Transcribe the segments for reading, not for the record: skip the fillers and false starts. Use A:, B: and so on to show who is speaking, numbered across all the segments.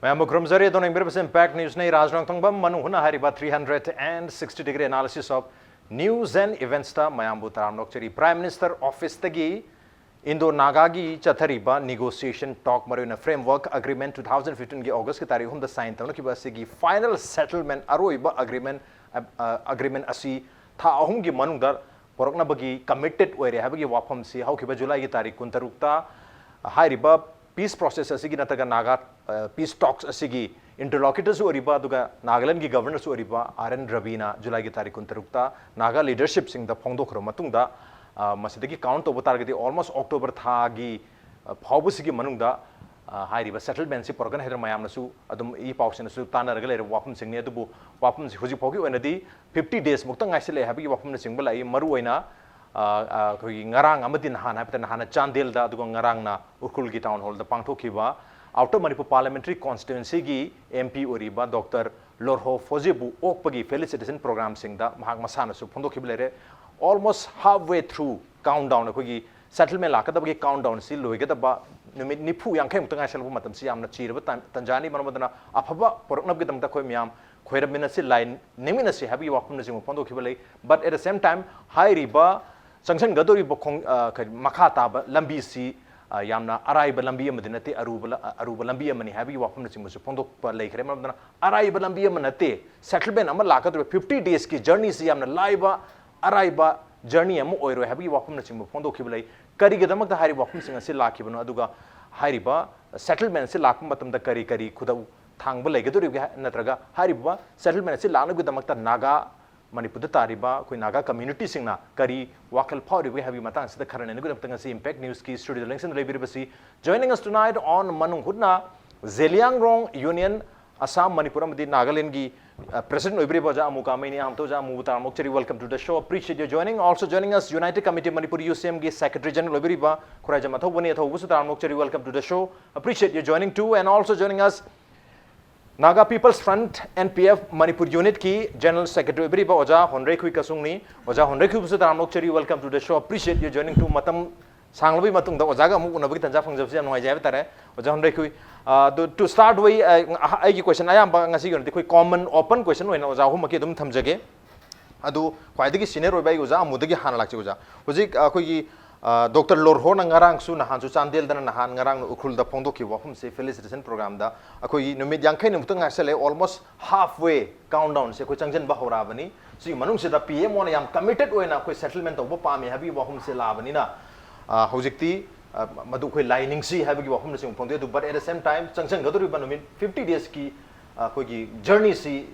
A: Amu Kamei don't impact news nei Raj Nongthombam Manung Hutna hariba 360-degree analysis of news and events ta mayambu taramnokchari Prime Minister Office tagi Indo-NAGA gi chathariba negotiation talk marina framework agreement 2015 gi August ki tarikh humda sign tawna ki basi gi final settlement aroiba agreement asi tha ahum gi manungda porokna bagi committed oire habagi wafam si haukiba July gi tarikh 16 ta hariba peace process asigi nataga Naga peace talks asigi interlocutors oriba duga Nagaland gi governors oriba RN Ravina July gi tarikh 16 ta Naga leadership sing da phongdokhro matungda masidagi count to target almost October tha gi phawbusigi manungda hairiba settlement si porgan hedra mayam nasu adum e pausin nasu tanaraga le wapum sing ne adubu wapum si huji phogi oinadi 50 days mukta ngaisile habigi wapum na singba lai maru oina koi ngarang amadin han hapta hana chandel da adugo ngarang na urkul gi town hall da pangthokiba outer Manipur parliamentary constituency gi MP oriba Dr. Lorho Fozebu okpagi felicitation program sing da mahak masana su phondokhiblere almost halfway through countdown akogi settlement lakadabagi countdown si loigadaba numit nipu yang khem tanga selbu matam si amna chirba tanjani manamadana afaba poroknab gi damta khoi myam khoiramina si line nemina si habi wakum na sing phondokhibalei but at the same time high riba sanction gadori bokong makha taba lambi si yamna araiba lambi amadinate aruba lambi amani habi wafam naching musu pondok pa leikhre mamdana araiba lambi amanate settlement ama lakadro 50 days ki journey si yamna laiba araiba journey amu oiro habi wafam naching mu pondok khiblai kari gadamak da hari wafam sing asi lakhibano aduga hariba settlement si lakam matam da kari khudau thangba leigadori natraga hariba settlement si lanu gadamak ta Naga Manipur tariba koi Naga community singna kari wakal phawri we have matang sida kharane ne gudam si impact news ki studio election lebiribasi joining us tonight on Manung Hutna Zeliangrong Union Assam Manipur amadi Nagaland gi president oibiriba Amu Kamei ni amto Amu Tarmokchari welcome to the show appreciate you joining also joining us United Committee Manipur UCM gi secretary general oibiriba Khuraijam Athouba ni Athouba su Tarmokchari welcome to the show appreciate you joining too and also joining us Naga People's Front NPF Manipur Unit ki General Secretary Biriba Oja Honreikhui Kashung ni Oja Honreikhui Busu Taramnokchari welcome to the show appreciate you joining to matam sanglabi matung da Oja ga mu unabagi tanja phangjabsi am noi jaiba tare Oja Honreikhui to start with ai ki question ayam ba ngasi gon koi common open question hoina Oja hu maki dum thamjage adu khwaidagi senior oi bai Oja amudagi hana lakchi Oja hojik koi gi Dr. Lorho na ngarang su nahan su chandel dana nahan ngarang ukhul da phongdoki wafum se felicitation program da akoi numit yankhai numtang ngasale almost halfway countdown se ko changjen ba hora bani si manung se da PM one yam committed oina koi settlement to pa mi habi wafum se la bani na hojikti madu koi lining si habi wafum se phongde du but at the same time changjen gadori ba numit 50 days ki koi gi journey si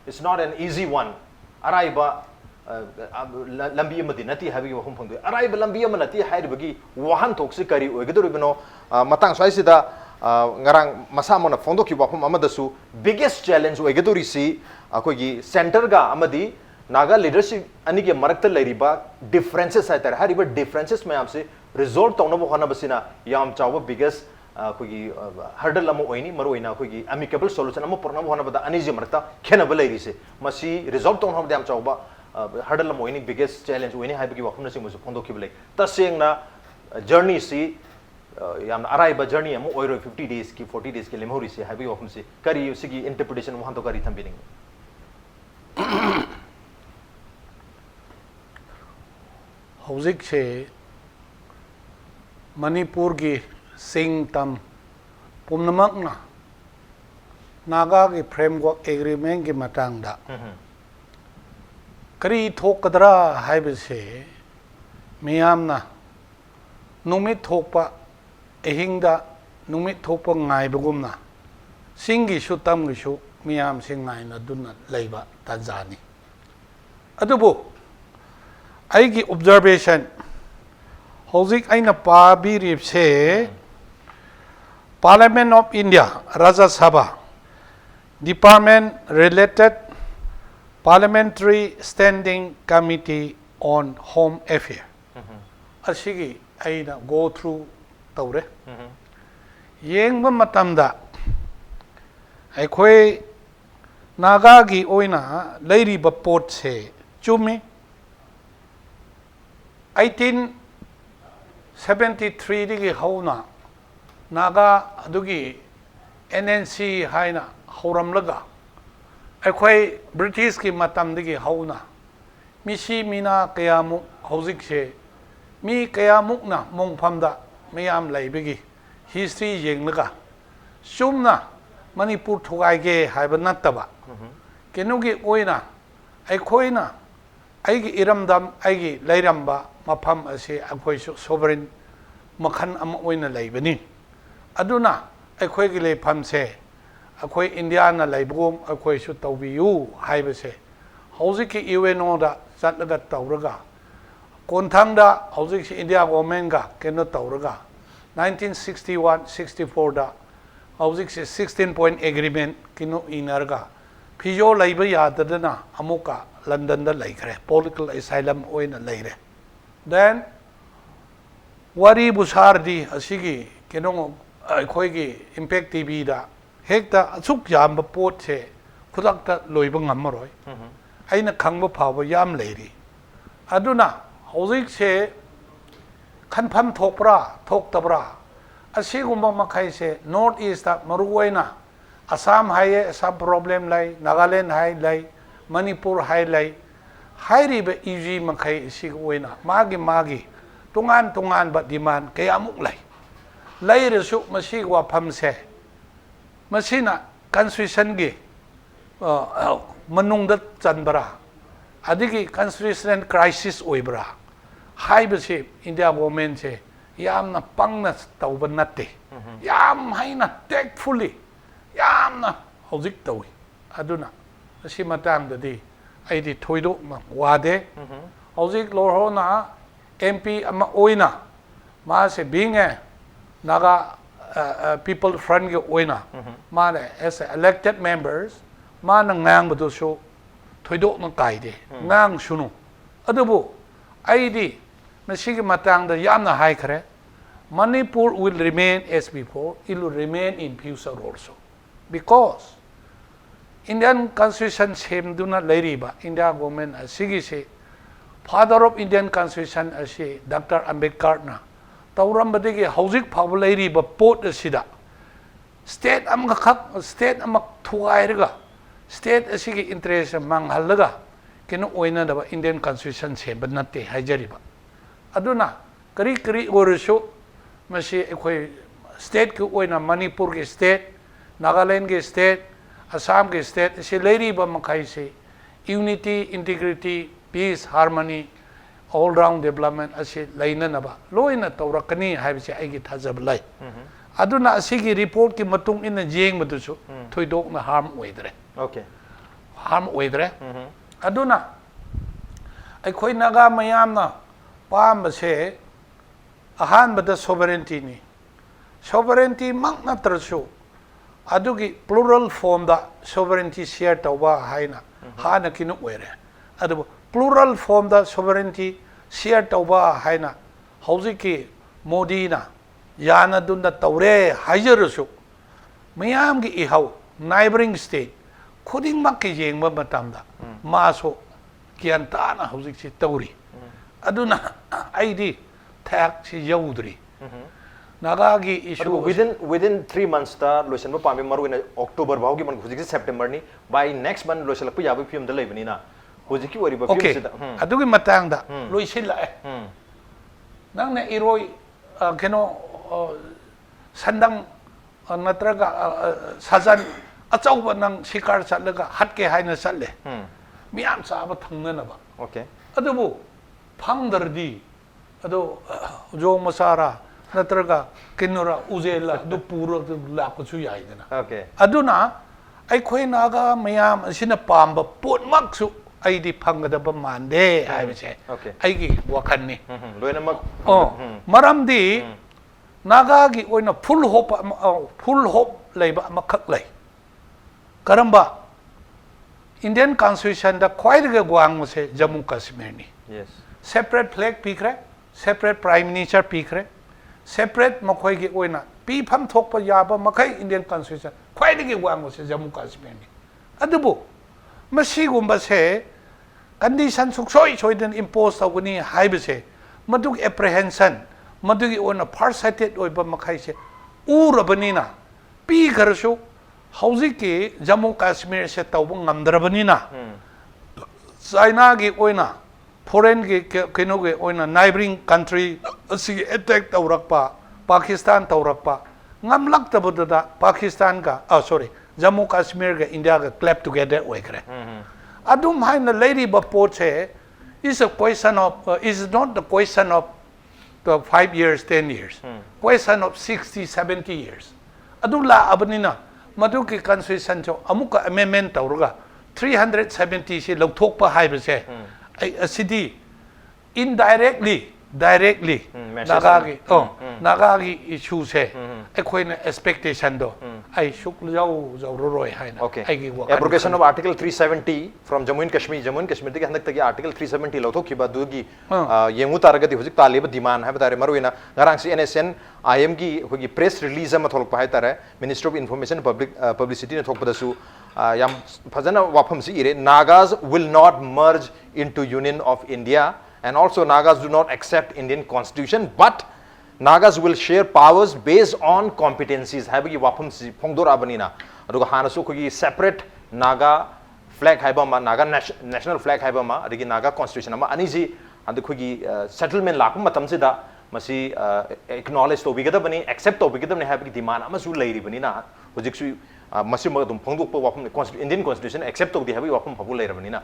A: it's not an easy one araiba lambi amadi nati habi wahum phangde araiba lambi amanati hairibagi wahan thoksi kari oigedoribino matang swaisida ngarang masamona phongdoki wahum amadasu biggest challenge oigedori si akogi center ga amadi Naga leadership anige marakta leiriba differences aitar hariba differences mayam se resolve tawnabo hona basina yam chawa biggest akogi hurdle amo oini maroina akogi amicable solution amo pornabo hona bada anije marakta khenaba leiri se masi resolve tawnabo yam chawa hurdle amo oini biggest challenge oini haibagi wafum na sing musu phondokhiblei tasengna journey si yam araiba journey amo oiro 50 days ki 40 days ki lemhori se haibagi wafum se kari sigi interpretation wahan to kari thambining
B: hauzik se Manipur gi sing tam pumnamak na Naga gi framework agreement gi matang da kari thokadra haibase miyamna numit thokpa ehingda numit thokpa ngaibagumna singi sutam gi su miyam sing ngaina dunna leiba tanzani adubu aigi observation hauzik aina pabirip se Parliament of India Rajya Sabha Department related Parliamentary Standing Committee on Home Affairs. Asigi aina go through tawre. Yengba matamda aikhoi Naga gi oina leiriba pot se chumi 1873 digi hauna Naga adugi NNC ให้นะเขารำลึกอะไอ้ควยบริติชกิมาทำดีกี่เขานะมิชีมีนาเกียมุเขาจิกเชมีเกียมุนะมงพัมดะไม่ยามไหลไปกี่ history ยังลึกอะชุมนะมณีปุรทุกไอเกย์หายบนนัตตบะเกนุกิโอยนะไอ้ควยนะไอ้กี่อิรัมดำไอ้กี่ไหลรำบะมาพัมอาศัยไอ้ควยโซเวรินมาขันอมโอยนะไหลไปนี่อดูนะไอ้ควยกี่เลยพัมเสไอ้ควยอินเดียน่ะไหลบุมไอ้ควยชุดตวิวหายไปเสเขาสิกี่อีเวนอดะจัดแล้วก็ตาวรกะคนทั้งดะเขาสิกี่อินเดียกอเมนกะเกนตาวรกะ1961 64ดะเขาสิกี่16 point agreement กินอินาร์กะพิโยไหลไปยาตระนะอมุกะลอนดอนได้ไหลกัน political asylum โอยนั่นไหลเลย then วารีบุษาร์ดีอาศัยกี่เกนงไอ้ควยกี่ impact TV ดะเฮกตาสุกยามบปวดเชคุดักตาลอยบังงามมาร้อยไอ้นักขังบ่เผาบ่ยามเลยดิอดูนะเขาสิเชขันพัมทกปราทกตะปราอาศัยกุมบังมาใครเช north east มารู้ไว้นะอาสามไฮอาสาม problem เลยนาการแลนด์ไฮเลยมณิปุรไฮเลยไฮรีเบอีจีมาใครสิกไว้นะมากีตรงงานบัดดีมันเกียมุกเลยเรื่องสุมาสิกว่าพัมเชมาสินะกันสุสันกีManung dat Chandra, adiki constitutional crisis oibra. High bishop India government che yam na pang na tauban natte, yam hai na tactfully, yam na hauzik tawi. Aduna, si matang dadi, ay di toido ma wade, hauzik lor na MP ama oina, ma se being a naga people friend ge oina, ma as elected members. มาหนังงานบตัวโชถอยโดนังไก่เดงานชุนุอดูบุไอ้ดิมันสิ่งมาตั้งแต่ยามน่ะให้ครับ Manipur will remain as before it will remain in future also because Indian constitution same do not lady ba India government as sigi se father of Indian constitution as se Dr. Ambedkar na tauram badigi hauzik phawal lady ba pot asida state am khak state am thuai rega state asigi interest mang halaga kino oina da Indian constitution se banate hajari ba aduna kari orusho masi ekoi state ku oina Manipur ke state Nagaland ke state Assam ke state se lady ba makai se unity integrity peace harmony all round development ase laina na ba loina tawrakani haibse aigi thajab lai aduna asigi report ki matung ina jeng madusu thoidok na harm oidre
A: okay
B: harm oidre aduna ai khoi naga mayam na pam se ahan bada sovereignty ni sovereignty mak na trasu adugi plural form da sovereignty share tawba haina hana kinu oire adu plural form da sovereignty share tawba haina hauji Modi na yana dunda tawre hajarusu mayam gi ihau neighboring state khuding mak ki jengba matamda maso kianta na hauji si tawri aduna aidi thak si yaudri naga gi issue
A: within 3 months ta lotion ba pami maru in October baw gi man hauji September ni by next month lotion la pu yabu film da leibani na hauji ki wari ba film
B: okay
A: sida
B: adugi matang da loisin la nang na iroi keno sandang natraga sajan achauba nang sikar chatlaga hatke haina chatle miyam chaba thangna ba
A: okay
B: adubu phangdardi ado jo masara natraga kinura uzela du puro la ko chu yai dana
A: okay
B: aduna ai khoi naga mayam asina pamba pot maksu ai di phangada ba mande ai be
A: okay
B: ai gi wakhan ni
A: loina mak
B: maram di naga gi oina full hope leiba makhak lei karamba Indian constitution da khwai ga gwang se Jammu Kashmir ni
A: yes
B: separate flag pikre separate prime minister pikre separate makhoi gi oina pi pham thok pa ya ba makhai Indian constitution khwai gi gwang se Jammu Kashmir ni adubu masi gumba se condition suksoi soiden impose tawni haibese madug apprehension madug ona farsighted oiba makhai se urabani na पी खरसु हौजी के जम्मू कश्मीर से तब ngам드रबनिना China की ओइना foreign के केनो के ओइना नाइबरिंग कंट्री असि अटैक तौरक्पा पाकिस्तान तौरक्पा ngамलक्तबददा पाकिस्तान का सॉरी जम्मू कश्मीर के इंडिया का क्लैप टुगेदर ओइखरे अदुम हाइना लेडी बपोट से is a question of is not the question of the 5 years 10 years question of 60 70 years adu la abnina madu ki constitution cho amuka amendment tawruga 370 se lokthokpa haibase ai asidi indirectly directly naga gi issue se ekhoin expectation do ai shuk jau jau roi haina
A: okay abrogation of article 370 from Jammu and Kashmir de handak tagi article 370 lokthokki ba dugi yengu taragati hujik talib demand hai batare maruina ngarang si NSN IM gi hogi press release ma tholok pa hai tare Ministry of Information and Publicity ne thokpa dasu yam phajana wafam si ire Nagas will not merge into Union of India and also Nagas do not accept Indian constitution but Nagas will share powers based on competencies habagi wafam si phongdor abanina aduga hanasu khogi separate Naga flag haiba ma Naga national flag haiba ma adigi Naga constitution ma aniji adu khogi settlement lakum matam se da masi acknowledge to bigada bani accept to bigada ne habagi demand ama su leiri bani na hojik su masi ma dum phongdok pa wafam Indian constitution accept to di habagi wafam phabu leira bani na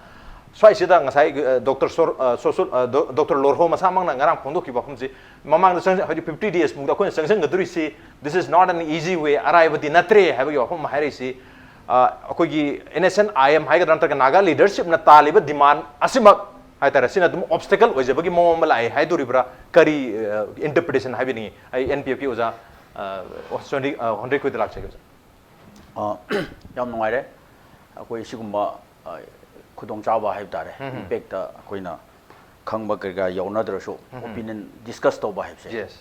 A: swai sida ngasai Dr. Lorho masamang na ngarang phongdok ki wafam si mamang na 50 days mugda ko sang gaduri si this is not an easy way arrive di natre habagi wafam hairi si akogi NSN IM hai gadran ta Naga leadership na taliba demand asimak hai tara sina dum obstacle oje bagi mom malai hai duribra kari interpretation hai bini ai NPP oja Honreikhui dalak chege
C: yam ngai re akoi sigumba khudong chawa hai tare impact ta koina khangba ga yaunadra opinion discuss to ba hai se
A: yes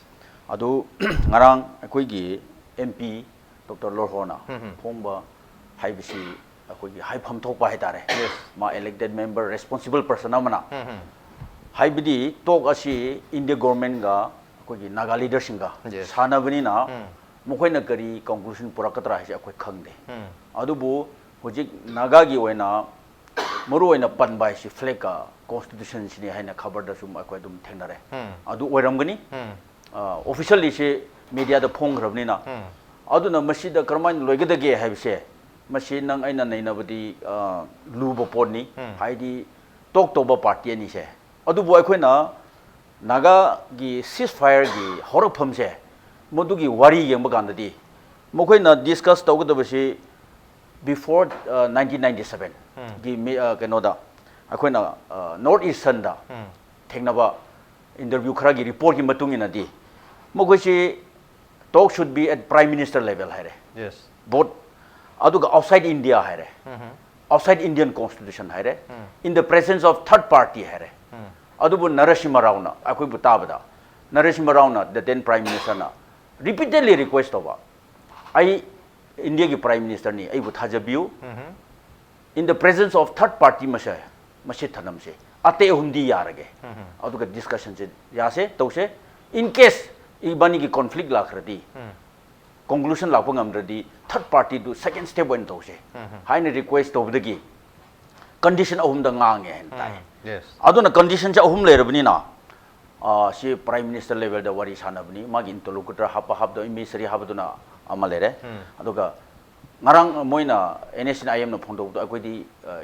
C: adu ngarang akoi gi MP Dr. Lorhona phongba hai bisi akoi gi hai pham thok ba hai tare ma elected member responsible person amana hai bidi talk asi India government ga akoi gi Naga leadership ga sana bani na mokoina kari conclusion purakatra hai akoi khangde adu bu hojik Naga gi oina maru oina pan bai si flag ka constitution sini haina khabar da sum akoi dum thengnare adu oiramgani officially se media da phong grabni na adu na masi da karmain loigedage haibse masi nang aina nainabadi lubo ponni haidi tok toba party ani se adu bo akoi na Naga gi ceasefire gi horapam se modu gi wari yengba gandadi mokoi na discuss tawgadabasi before 1997 gi kenoda akoi na north eastern da thengnaba interview khara gi report gi matung ina di mogoi si talk should be at prime minister level haire
A: yes
C: both aduga outside India haire outside Indian constitution haire in the presence of third party haire adubu Narasimha Rao na akoi butabada Narasimha Rao na the then prime minister na repeatedly request over ai India ki prime minister ni ai bu thajabiu in the presence of third party masai masi thanam se ate hundi yarage aduga discussion se ya se to se in case ibani ki conflict lakradi conclusion lakpa ngamradi third party do second step when to se haina request to bdagi condition ahum da ngange hen tai
A: yes
C: aduna condition cha ahum lerabni na si prime minister level da wari sanabni magi interlocutor hapa habda emissary habduna amalere aduga ngarang moina NSN IM na phongdo to akoi di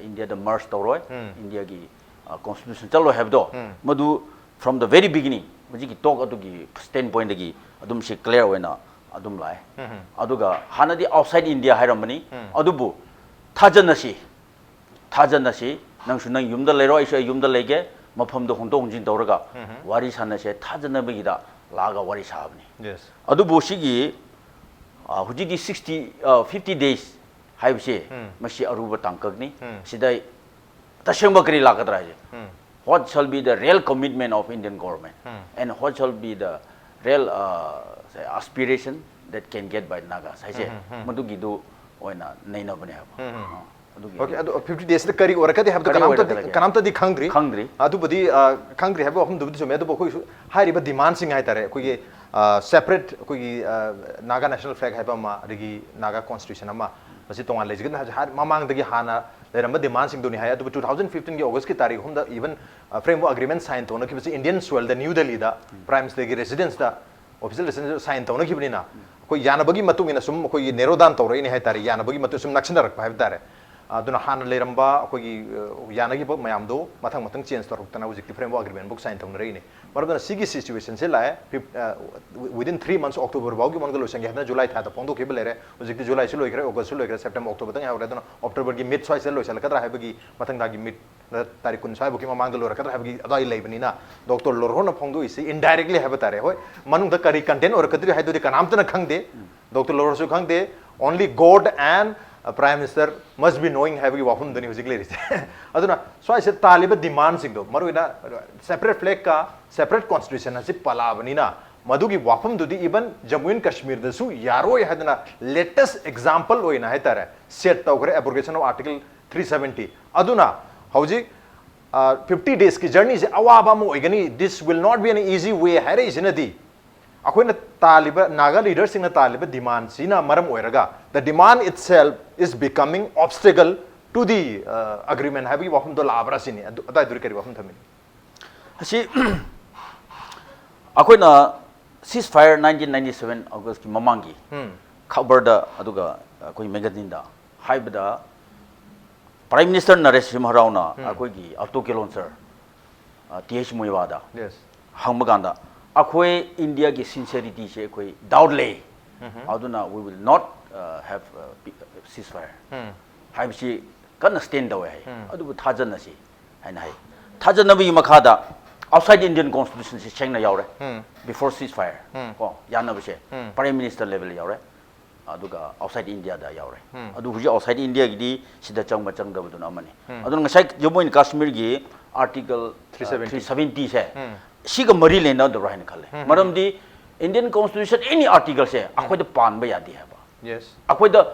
C: India da merge tawroi India gi constitution chalo habdo madu from the very beginning maji ki talk adu gi standpoint gi adum si clear wena adum lai aduga hanadi outside India hairamani adubu thajanasi nangsu nang yumda lero aisha yumda lege mafam do hongdo hongjin tawraga wari sanase thajanabagi da laga wari sabni
A: yes
C: adubu sigi hujigi 50 days haibse masi aruba tangkagni sidai tasengba kari lagadra what shall be the real commitment of Indian government and what shall be the real aspiration that can get by Nagas haise madugi do oina naina bane
A: okay adu 50 days da kari orakadi have the kanamta di khangri adu budi khangri have hum du so me adu bokoi hairi ba demand sing hai tare koi separate koi Naga national flag hai ba ma rigi Naga constitution ama masi tongan lejigan ha mamang dagi hana leramba demand sing duni hai adu 2015 ki August ki tarikh hum da even framework agreement sign tona ki Indian soil the New Delhi da prime minister ki residence da official residence sign tona ki bani na koi yana bagi matung ina sum koi nerodan tawra ini hai tari yana bagi matung sum naksinarak pa hai tare aduna hana leramba koi yana gi mayam do mathang mathang change tor tana ujik framework agreement book sign tona reine marabana sigi situation se la within 3 months October baugi mangalo sangi hana July tha da pongdo ke belere ujik July se loikre August se loikre September October tang ha dona October gi mid swai se loisal kadra ha bagi mathang da gi mid tarik kun sai boki mangalo ra kadra ha bagi adai leibani na Dr. Lorhona pongdo isi indirectly ha batare hoy manung da kari content or kadri ha do kanam tana khangde Dr. Lorho su khangde only God and Prime Minister must be knowing have you wafum dani hujik leri aduna so I said taliba demand sing do maru ina separate flag ka separate constitution asi palabani na madu gi wafum dudi even Jammu and Kashmir da su yaro ya hadna latest example oina hai tare set tawgre abrogation of article 370 aduna hujik 50 days ki journey se awaba mo igani this will not be an easy way hare isinadi akoina taliba Naga leaders sing na taliba demand sina maram oiraga the demand itself is becoming obstacle to the agreement have you wafum do labra sini adai duri kari wafum thamin
C: asi akoina ceasefire 1997 August ki mamangi khabar da aduga koi magazine da haibda Prime Minister Naresh Simharao na akoi gi auto launcher TH Muiwada
A: yes
C: hangmaganda akoi India ki sincerity se koi doubt le aduna we will not have ceasefire haibsi kana stand away adu thajana si haina hai thajana bi makhada outside Indian constitution se chengna yaure before ceasefire ko yana bse Prime Minister level yaure aduga outside India da yaure adu huji outside India gi di sida changma changda buduna amani adu ngasai Jammu and Kashmir gi article 370 se siga mari lena do rahin khale maram di Indian constitution any article se akoi da pan ba yadi hai ba
A: yes
C: akoi da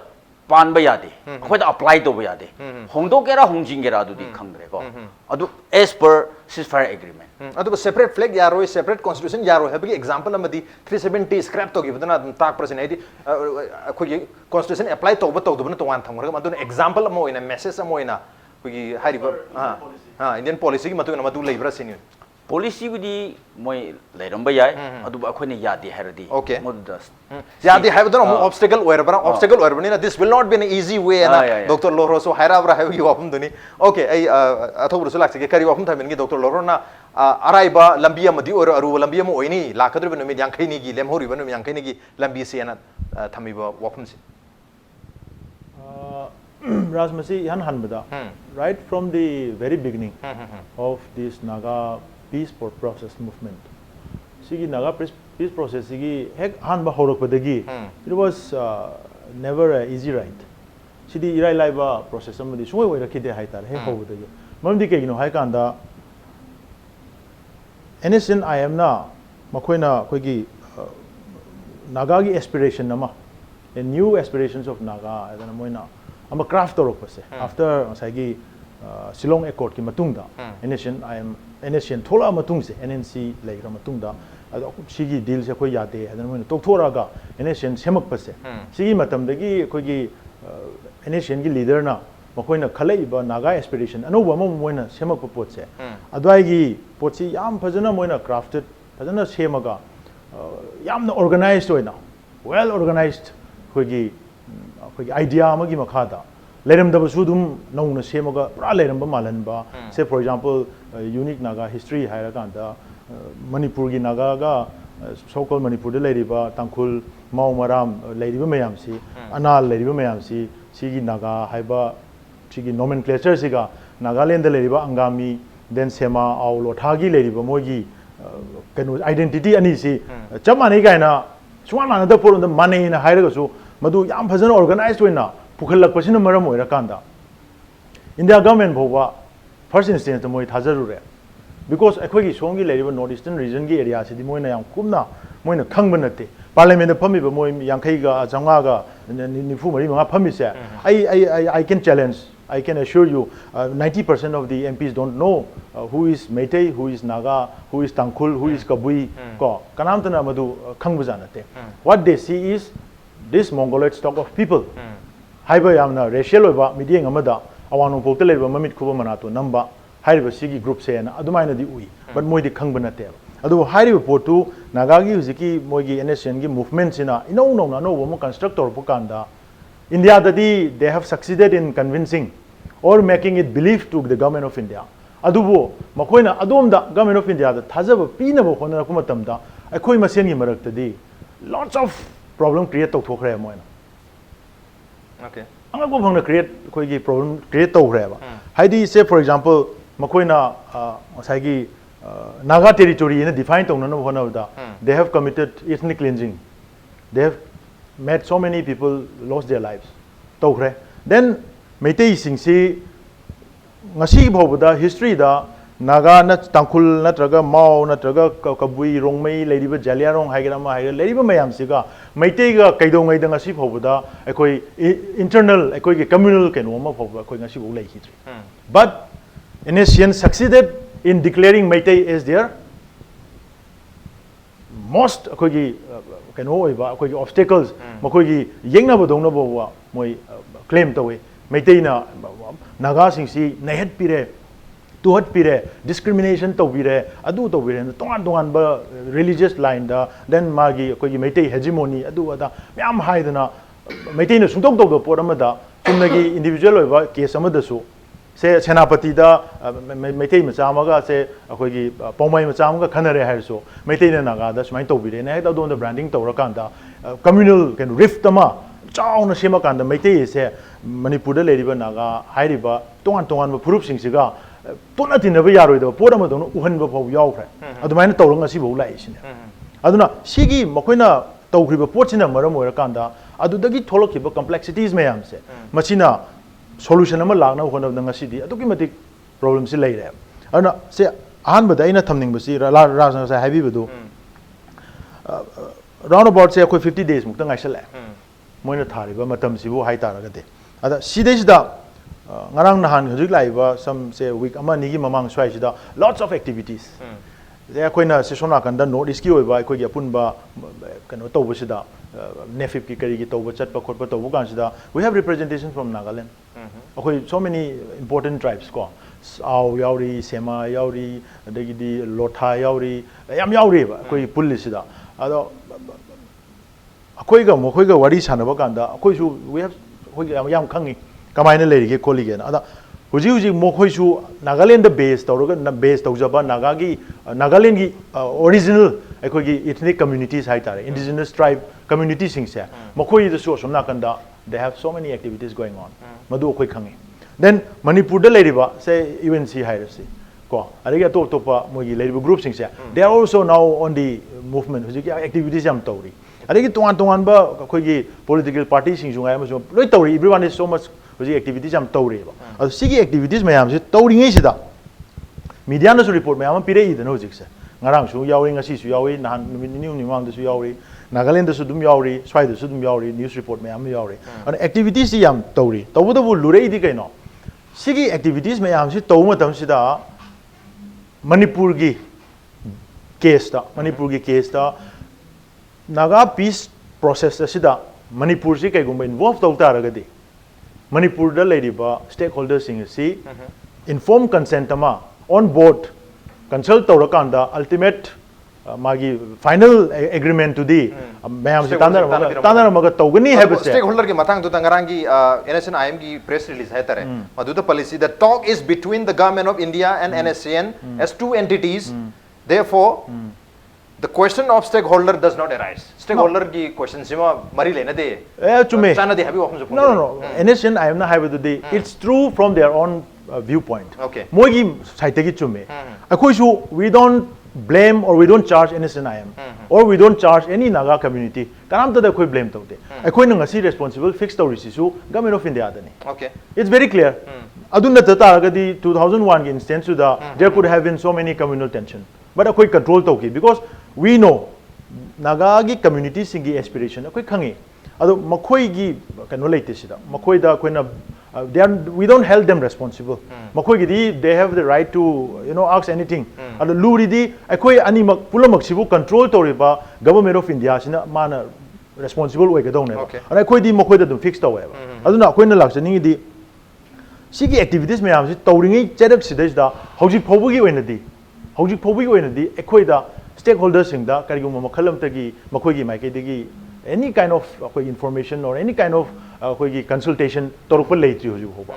C: pan ba yadi akoi da apply to ba yadi hongdo kera hongjing kera adu di khangre ko adu as per ceasefire agreement
A: adu separate flag yaro separate constitution yaro hai bagi example amadi 370 scrap to gi badana tak person ai di akoi constitution apply to ba to do na to wan thamra adu example mo ina message mo ina koi hariba Indian policy gi matu na matu leibra sini
C: policy budi moi leiramba yai adu akhone yadi heradi
A: okay
C: mod
A: yadi have the obstacle where obstacle where na this will not be an easy way na Dr. Loro so haira bra have you wafum duni okay ai athobru sulak se kari wafum thamen gi Dr. Loro na araiba lambi amadi or aru lambi am oini lakadru benu mi yankai ni gi lemhori benu mi yankai ni gi lambi se na thamiba wafum se
D: Rajmasi yan hanbada right from the very beginning of this Naga peace process movement sigi Naga peace process sigi hek hanba horok badagi it was never a easy ride sidi irai laiba process amadi sungoi oira kide haitar he hobudagi mamdi ke gino hai kanda NSN IM na makoina koigi Naga gi aspiration nama a new aspirations of Naga adana moina ama craft torok pase after sagi Shillong Accord ki matungda NSN thola matung se NNC leira matungda sigi deal se koi yade adana moina tokthora NSN semak pase sigi matam dagi koi gi NSN gi leader na makoina khalai ba Naga aspiration anoba mo moina semak pot se adwai gi potsi yam phajana moina crafted phajana semaga yamna organized oina well organized koi gi idea amagi makhada leram da basudum nauna semaga pura leram ba malan ba say for example unique Naga history haira kanda Manipur gi Naga ga so called Manipur de leriba tangkhul mau maram leriba mayam si anal leriba mayam si sigi Naga haiba sigi nomenclature siga Nagaland de leriba angami then sema au lothagi leriba mogi kanu identity ani si chamani gaina swana na da por the money na haira ga su madu yam phajana organized oina pukhallak pasina maram oira kanda India government bhowa first instance moi thajaru re because akhoi gi songi leriba north eastern region gi area sidi moina yam kumna moina khangba nate parliament phami ba moi yankhai ga janga ga nifu mari ma phami se I can challenge I can assure you 90% of the MPs don't know who is Meitei, who is Naga, who is Tangkhul, who is Kabui ko kanamtana madu khangbujanate. What they see is this Mongoloid stock of people. Haiba yamna racial oiba meeting amada awang nongpok te leiba mamit khuba manato namba haiba sigi group se na adumaina di ui but moi di khangbana te adu haiba potu Nagagi huziki moigi NSN gi movement sina ino no na no mo constructor pukanda India dadi they have succeeded in convincing or making it believe to the government of India adubo makoina adumda government of India da thajaba pina bo khona kuma tamda akhoi masen gi marak tadi lots of problem create to thokre moina
A: okay
D: anga go bhangna create khoi gi problem create to khre ba haidi say for example makoina asai gi Naga territory in define to no one of the they have committed ethnic cleansing they have made so many people lost their lives to khre then Meitei sing si ngasi bhawda history da Naga na Tangkhul na traga Mao na traga Kabui Rongmei ladiba Zeliangrong haigrama haiga ladiba mayam siga Meitei ga kaidong ngai da ngasi bhawda ekoi internal ekoi ge communal ken woma bhawda ekoi ngasi bo lai hitri but NSN succeeded in declaring Meitei as their most ekoi keno oiba ekoi obstacles makoi gi yengna bodong na bo moi claim to we Meitei na Naga sing si nahet pire tuhat pire discrimination to pire adu to pire tongan ba religious line da then magi ekoi Meitei hegemony adu ada myam haidana Meitei na sungtok to do por amada chumnagi individual oiba case amada su se Senapati da Meitei macha amaga se akoi gi Paumai macha amaga khanare haiso Meitei na Naga da sumai to bire na da don the branding to rakanda communal can rift ama chauna sema kanda Meitei se Manipur da leriba Naga hairiba tongan ba group sing siga tona tinaba yaroi da por ama don uhan ba phau yaw khre adumaina tawrang asi bo lai sine aduna sigi makoina tawkhriba pochina maram oira kanda adudagi tholokhiba complexities mayam se machina solution ama lagna hona da ngasi di aduki matik problem si lai re aduna se ahan bada ina thamning basi rajna sa habi badu round about say koi 50 days mukta ngaisal la moina thariba matam sibu hai taraga de ada sidais da ngarang nahan hujik laiba some say week ama nigi mamang swai sida lots of activities they are koina se sona kanda north east ki oiba koi gi apunba kano to busida nefip ki kari gi to bu chat pa khot pa to bu kan sida we have representation from Nagaland akoi so many important tribes ko Aw yauri Sema yauri adagi di Lotha yauri yam yauri ba koi pulisida ado akoi ga mo koi ga wari sanaba kanda akoi su we have koi yam khangi kamaina lerige kolige na ada huji mo khoi su Nagaland the base tawroga na base tawjaba Naga gi Nagaland gi original ekoi gi ethnic communities hai tare indigenous tribe communities sing se mo khoi the so somna kanda they have so many activities going on madu khoi khangi then Manipur da leriba say UNC hairasi ko ariga to pa mo gi leriba group sing se they are also now on the movement huji gi activities yam tawri adagi tongan ba khoi gi political party sing jungai ma so loi tawri everyone is so much huji activities am tawri ba adu sigi activities mayam se tawri ngai sida media na su report mayam pire i dano hujik se ngarang su yawi ngasi su yawi nahan ni mang da su yawi Nagaland da su dum yawi swai da su dum yawi news report mayam yawi and activities yam tawri tawbu bu lurei di kaino sigi activities mayam se taw matam sida Manipur gi case da Naga peace process asida Manipur si kai gumba involved taw taragadi Manipur da leriba stakeholders sing si informed consent ama on board consult tawrakanda ultimate magi final agreement to the mayam se tanara maga tawgani have
A: stakeholder ki mathang tu tangarangi NSN IM ki press release hai tare madu the policy the talk is between the government of India and NSCN as two entities therefore the question of stakeholder does not arise stakeholder ki question sima mari lena de
D: chume
A: sana de habi wafum
D: no NSN IM na have the it's true from their own viewpoint
A: okay
D: mogi site gi chume akoi su we don't blame or we don't charge NSN IM or we don't charge any Naga community kanam ta da koi blame tawte akoi na ngasi responsible fixed tawrisi su government of India dani
A: okay
D: it's very clear adunna ta taragadi 2001 gi instance su da there could have been so many communal tension but akoi control tawki because we know Naga gi community singi aspiration akoi khangi ado makoi gi kano leite sida makoi da koina we don't hold them responsible. They have the right to ask anything. Ado luridi akoi ani mak pulamak sibu control toriba government of India sina mana responsible way ka dong ne. Ana akoi di makoi da dum fix tawe ba. Aduna akoi na laksani di sigi activities mayam si tawringi chedak sidais da hojik phobugi oina di hojik phobugi oina di akoi da stakeholders sing da karigum makhalam tagi makoi gi maike digi any kind of information or any kind of consultation torukpa leitri hoju hoba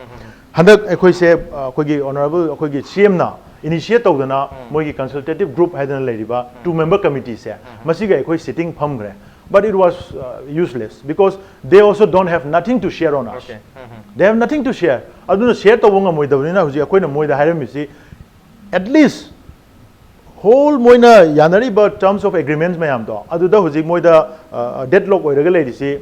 D: handak akoi se akoi honorable akoi CM na initiate tawdana moi consultative group haidana leiriba 2-member committee se masiga akoi sitting pham gre but it was useless because they also don't have nothing to share on us. They have nothing to share. Aduna share tawonga moi dawina hoji akoi na moi da haram misi at least whole moina yanari but terms of agreements mayam do aduda hoji moi da deadlock oiraga leirisi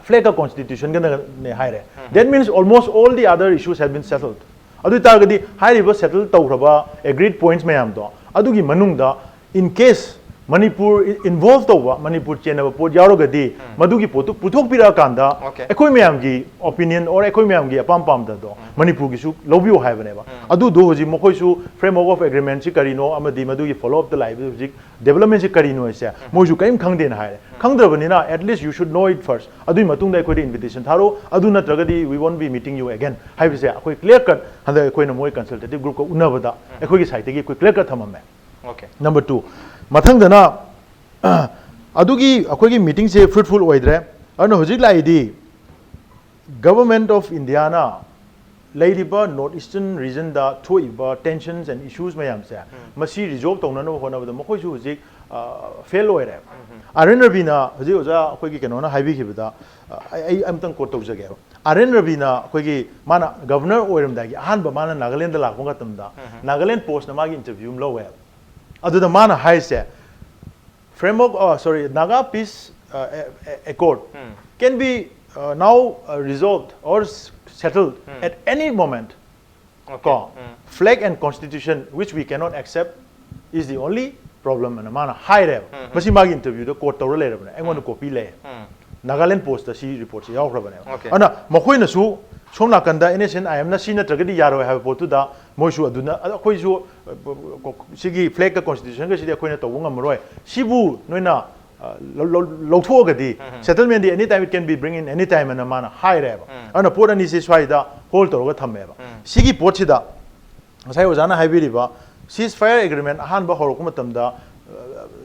D: flag a constitution gana ne haire. That means almost all the other issues have been settled. Adu targadi hairiba settled tawraba agreed points mayam do adugi manungda in case Manipur involved over Manipur chenaba pot yarogadi madugi potu puthok pira kanda ekoi mayam gi opinion or ekoi mayam gi apam pam da do Manipur gi su lobio haibane ba adu do hoji mokoi su framework of agreement si karino amadi madugi follow up the live hoji development si karino ase moju kaim khangden haire khangdrabani na at least you should know it first adu matung da ekoi invitation tharo adu na tragadi we won't be meeting you again haibise ekoi clear cut handa ekoi na moi consultative group ko unabada ekoi gi site gi ekoi clear cut thamame. Number 2 mathangdana adugi akoigi meeting se fruitful oidre ana hojik laidi government of India na lairiba northeastern region da thoiba tensions and issues mayam se masi resolve tawna no hona bada mokoi su hojik fail oire Aren Rabina hoji oja akoigi kenona haibi khibada ai amtang quote tawjage Aren Rabina akoigi mana governor oiram dagi ahanba mana Nagaland da lakbanga tamda Nagaland post na magi interview lo we adu da mana hai se framework Naga peace accord can be now resolved or settled at any moment. Flag and constitution which we cannot accept is the only problem and mana high level masi magi interview the court tawra le rabane I want to copy le Nagaland post si report si yaw rabane ana makoi na su somna kanda innocent I am na sina tragedy yaro have potu da moisu aduna akoi su sigi flag ka constitution ka sidi akoi na tawunga maroi sibu noina lotogadi settlement di anytime it can be bring in anytime and mana high level ana pora ni se swai da hold toroga thammeba sigi pochida sai ojana haibiriba ceasefire agreement ahan ba horok matamda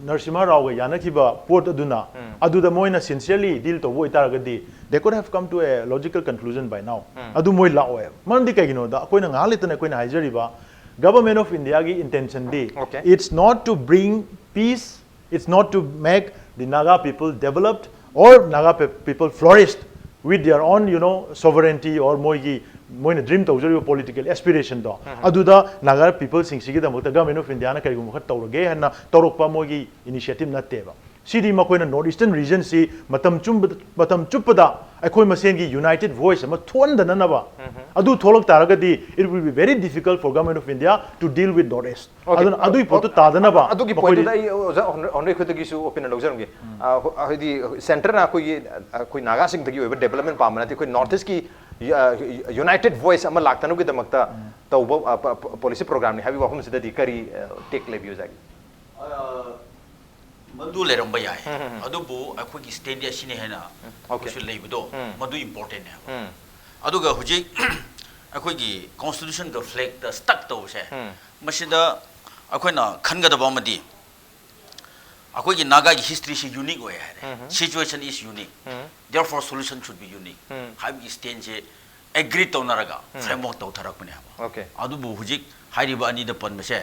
D: Narsimha Rao ga yanakiba port aduna aduda moina sincerely deal to voi taragadi they could have come to a logical conclusion by now adu moi la oe mandi kagino da koina ngalitana koina haijariba government of India gi intention di it's not to bring peace it's not to make the Naga people developed or Naga people flourished with their own sovereignty or moigi moina dream tawjari political aspiration do aduda Naga people sing sigi da mukta government of India na karigum khat tawrage hanna tawrokpa moigi initiative natteba sidi makoina northeastern region si matam chuppada akoi masen gi united voice ama thondana naba adu tholok taragadi it will be very difficult for government of India to deal with northeast adun adu potu tadana ba
A: adu gi point da Honreikhui gi su opinion logjarungi hidi center na koi Naga sing tagi over development pamana ti koi northeast ki united voice ama laktanu gi damakta tawba policy program ni habi wahum sidadi kari take lebi ojagi
C: madu leramba yai adubu akoi gi stand ya sine hena akoi leibudo madu important ne aduga huji akoi gi constitution ga flag the stuck to se masida akoi na khanga da bamadi akoi gi Naga gi history is unique way situation is unique therefore solution should be unique have stand je agree to naraga framework to tharak bane adubu huji hairiba ani da pan mase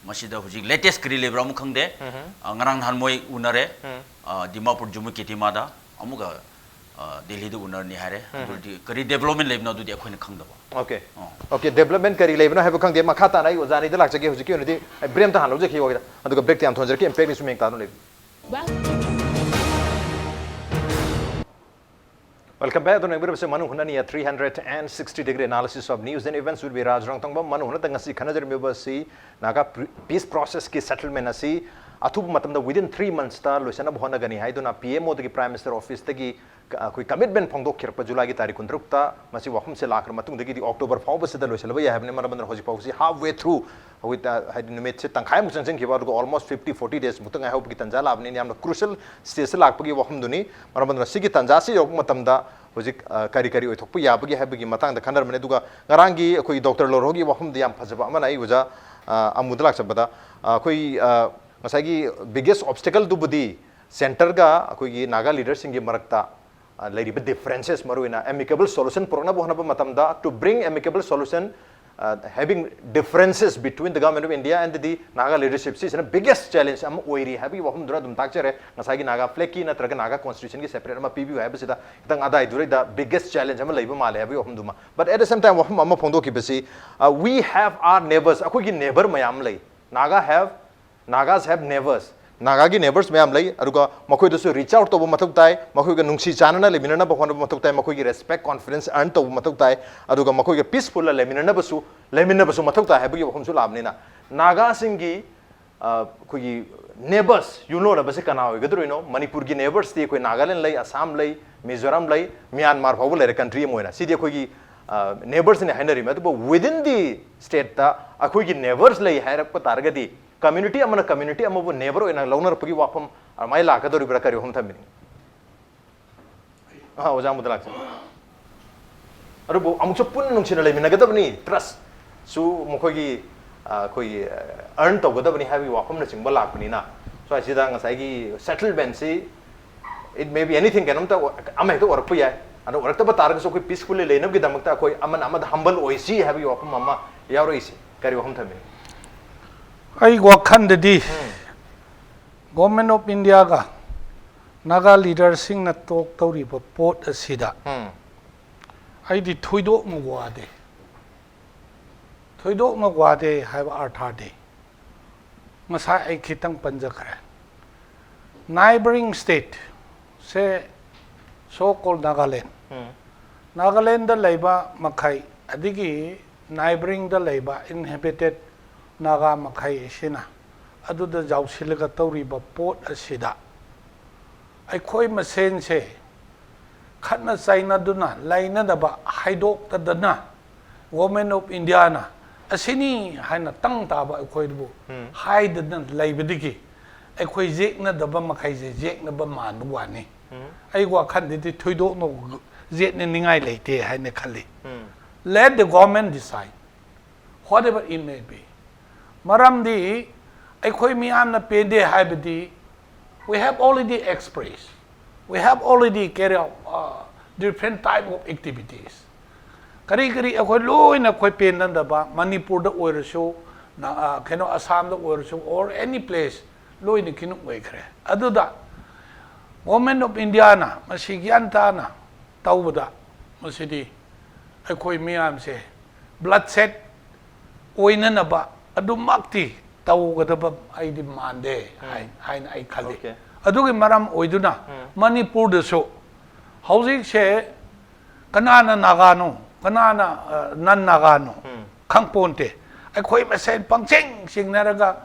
C: masida huji latest kri lebra mu khangde ngarang han moi unare Dimapur jumu ketima da amuga Delhi da unar ni hare duldi kari development lebna du di akhoi na khangda
A: okay development kari lebna have khangde makhata nai ozani da lakjage huji ki unidi brem ta hanlo je ki wagda aduga break tam thonjer ki impact ni su mek ta no le Welcome back to Manung Hutna 360-degree analysis of news and events will be Raj Nongthombam Manung Hutna ngasi khanajar meba si Naga peace process ki settlement asi अथुब मतम दा within 3 months ta loisana bhona gani haiduna PMO dagi Prime Minister Office dagi koi commitment phongdok khirpa July gi tarikh 16 ta masi wakhum se lakra matung dagi di October fawba se da loisalaba ya habne marabandra hoji pawsi halfway through with had numit se tangkhai mu changchang khiba almost 50-40 days mutung ai hope gi tanja labni yamna crucial stage lakpagi wakhum duni marabandra sigi tanja se yok matam da hojik kari kari oithokpu yabagi habagi matang da khandar mane duga ngarangi koi Dr. Lorogi wakhum di yam phajaba amana ai uja amudlak sabada koi masagi biggest obstacle to budi center ga koi naga leaders singi marakta lariba differences maruina amicable solution prona bohna ba matamda to bring amicable solution having differences between the government of India and the Naga leadership is the biggest challenge am oiri habi wahum dura dum takchere masagi naga fleki na traga naga constitution ki separate ma pbu habi sida tang ada idure the biggest challenge am laiba male habi wahum duma but at the same time wahum am phondo ki basi we have our neighbors akoi ki neighbor mayam lai Nagas have neighbors. Naga ki neighbors mayam lai aruga makoi dosu reach out to mathuk tai makoi ga nungsi chanana le minana bahona mathuk tai makoi ki respect confidence earn to mathuk tai aruga makoi ga peaceful le minana basu mathuk tai habi wahum su labni na Naga singi koi neighbors you know la base kana hoy gadru no Manipur ki neighbors ti koi Nagaland lai Assam lai Mizoram lai Myanmar phawul le country moina si de koi ki neighbors ne hainari ma to within the state ta akoi ki neighbors lai hairak pa targati community amana amabu neighbor ina launar pagi wapam mai la ka dori brakari hum thamini ha oja mudlak arubo amukso pun nungchina le minagadabni trust su mukhogi koi earn to godabni habi wapam na chingba lakni na so asida ngasai gi settlement si it may be anything kanam ta amai to work ya ado work ta batar so koi peacefully lenab gi damakta koi amad humble oisi habi wapam mama yaro isi kari hum thamini
B: ai wakhan di government of India ga naga leader sing na tok tori ba pot asida ai di thoidok mo wade hai ba artha de masa ai khitang panja khare neighboring state se so called Nagaland da laiba makhai adigi neighboring da laiba inhabited Naga makai sina adu da jausilaga tauri ba pot asida ai khoi masen se khatna chaina duna laina da ba haidok ta dana women of India na asini haina tang ta ba khoi bu haid na laibadigi ai khoi jek na da ba makai je jek na ba man bu wani ai wa khan di thoidok no jet ne ningai leite haina khali let the government decide whatever it may be Maramdi, aikoi miyam na pende haibadi, we have already expressed, we have already carried out different type of activities. Kari aikoi loy na koi pendan da ba Manipur da oir show, na kano Assam da oir show or any place loy ni kinu oir kare. Adu da, Government of India na masigyan ta na tawda masidi aikoi miyam se bloodshed oina na ba. Adu makti tau gadaba ai di mande hai ai khali adu gi maram oiduna Manipur de so housing se kanana nagano kanana nan nagano khangponte ai khoi ma sen pangcheng singnaraga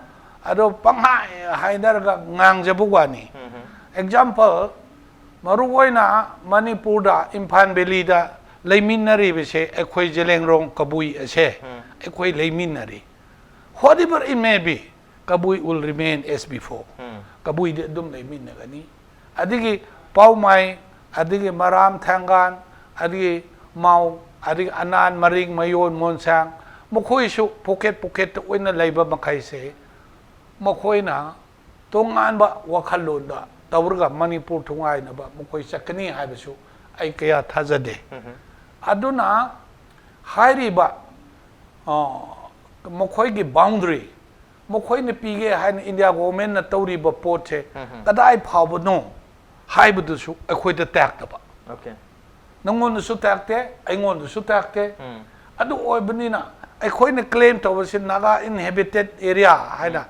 B: adu panghai hai naraga ngangjabu wani example marugoina Manipur da Imphan Valley da leiminari be se ai khoi Zeliangrong kabui ase ai khoi leiminari whatever it may be, Kabui will remain as before. Kabui de dum min nagani. Adigi pau mai, adigi maram thangan, adigi mau, adigi anan maring mayon monsang. Mokoi su pocket to win a labor makai se. Mokoi na tongan ba wakalon da tawurga Manipur tungai na ba mokoi sakani habisu ay kaya tazade. Aduna hairi ba Mokhoi gi boundary mokhoi ne pige han India government na tauri ba pot che kadai phawbo no haibu su akhoi da tak ta ba okay nangon su tak te aingon su tak te adu oi bani na akhoi ne claim to was Naga inhabited area haina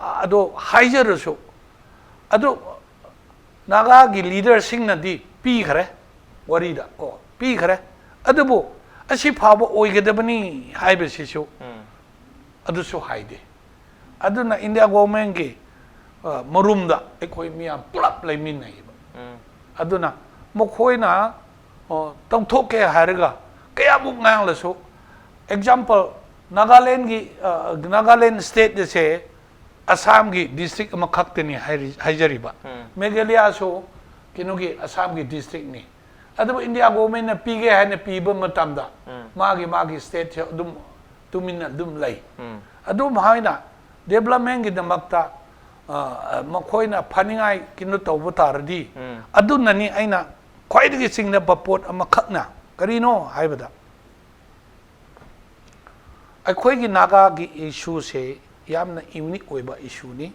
B: adu haijer su adu Naga gi leader sing na di pi khare wari da ko pi khare adu bo asi phawbo oi ge da bani haibe si su adu so haide adu na India government ki marumda ekhoi miyam pulap leiminai aduna mokhoina tongthoke haraga kaya muk ngang lasu example Nagaland state de se Assam gi district ama khakteni haijariba Meghalaya so kinogi Assam gi district ni adu India government na pige ha na piba matamda magi state dum tumin dum lai adu haina development gi damakta makhoina phaningai kinu tawba taradi adu nani aina khwaidagi singna bapot ama khakna karino haibada akhoi gi naga gi issue se yamna unique oiba issue ni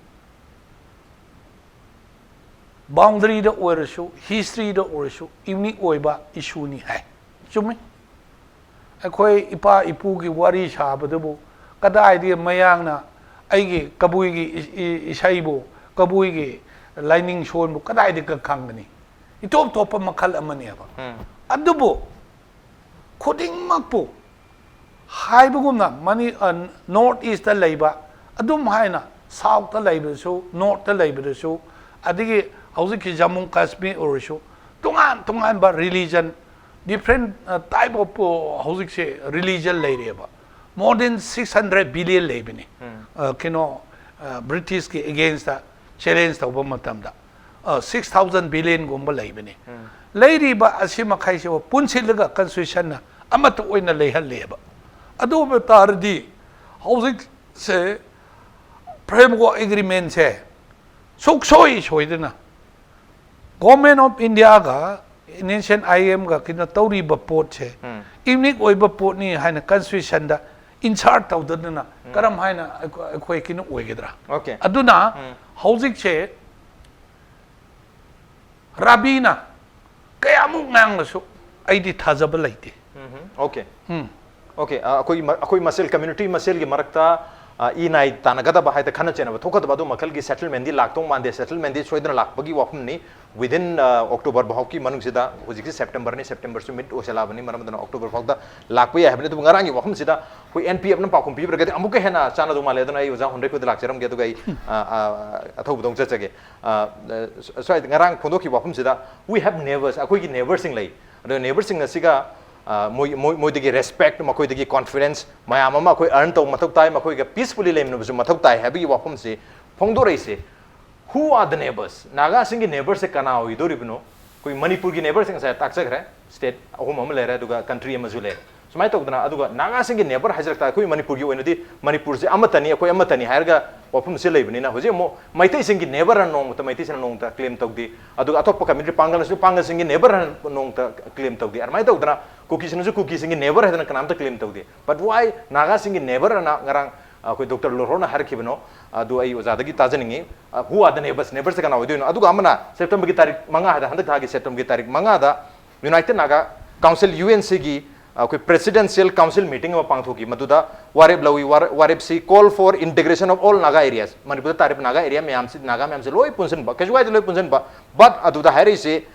B: boundary da oirasu history da oirasu unique oiba issue ni hai chumi akhoi ipa ipu gi wari sabadabu kadai di mayangna aigi kabui gi isaibo kabui gi lining shon bu kadai di ka khangani itop top makhal amani aba adubu khuding makpu haibugumna mani north east ta leiba adum haina south ta leiba so north ta leiba so adigi hauji ki Jammu Kashmir or so tungan ba religion different type of hauji se religion leireba more than 600 billion leibini kino British ki against the challenge ta ba matamda 6000 billion gumba leibini leiriba asima khaise punsilaga constitution na amatu oina leihalleba adu tardi hauji se framework agreement se soksoi soidena government of India ga nation IM ga kina tauri ba port se unique oiba port ni haina constitution da insert tawdana karam haina akhoi kina oigedra
A: okay
B: aduna hauji se rabina kayamuk nang lasu aidi thajaba laite
A: okay okay akoi masel community masel gi marakta inai tanagada ba haita khana chena thokad badu makal gi settlement di laktong mande settlement di soidna lakbagi wafum ni within October bahauki manung sida hojik September su mid osela bani maramdana October phagda lakpa ya habne tu ngarangi wafum sida koi NPF na pakum pi bragade amuke hena chana du male dana ai uja Honreikhui da lakcharam ge tu gai athau budong chachage so ngarang phondoki wafum sida we have neighbors akoi gi neighbors sing lai ado neighbors sing na siga moi degi respect makoi degi confidence mayam ama koi earn to mathok tai makoi ga peacefully lemnu bu mathok tai habi wafum se phongdo rei se who are the neighbors naga singi neighbors se kana oi dori bino koi Manipur gi neighbors sing sa tak chak re state ahum am le re duga country am zule smai to dana aduga naga singi neighbor hajrak ta koi Manipur gi oinodi Manipur se amatani koi amatani hairga wafum se leibni na hoje mo maitai singi neighbor an nong ta maitai sin nong ta claim togdi aduga atop community pangal su pangal singi neighbor an nong ta claim togdi ar mai to dana cookies nu cookies singi neighbor hadan kanam ta claim togdi but why naga singi neighbor na ngarang koi Dr. Lorona har khibno adu ai ozada gi tajaningi who are the neighbors kana oidino aduga amana September gi tarik manga hada handak thagi September gi tarik manga da United Naga Council UNC gi koi presidential council meeting ma pangthoki maduda wareb lawi wareb si call for integration of all Naga areas Manipur tarif Naga area myam si Naga myam si loi punsen ba kajwai loi punsen ba but aduda hairi se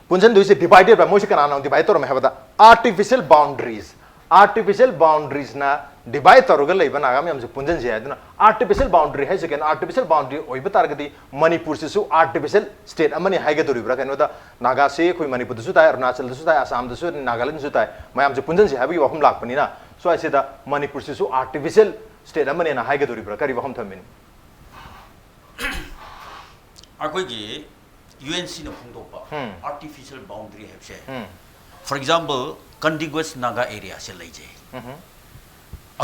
A: punsen do se divided ba mosi kana divide tor me habada artificial boundaries na divide tor gal leiba Naga myam se punsen se aduna artificial boundary hai second artificial boundary oiba targadi Manipur se su artificial state amani haiga dori bra kanu da Naga se khoi Manipur su tai Arunachal su tai Assam su Nagaland su tai myam se punsen se habi wahum lakpani na so I say da Manipur se su artificial state amani na haiga dori bra kari wahum thamin
C: akoi gi UNC na phongdokpa artificial boundary hebse for example contiguous Naga area se leije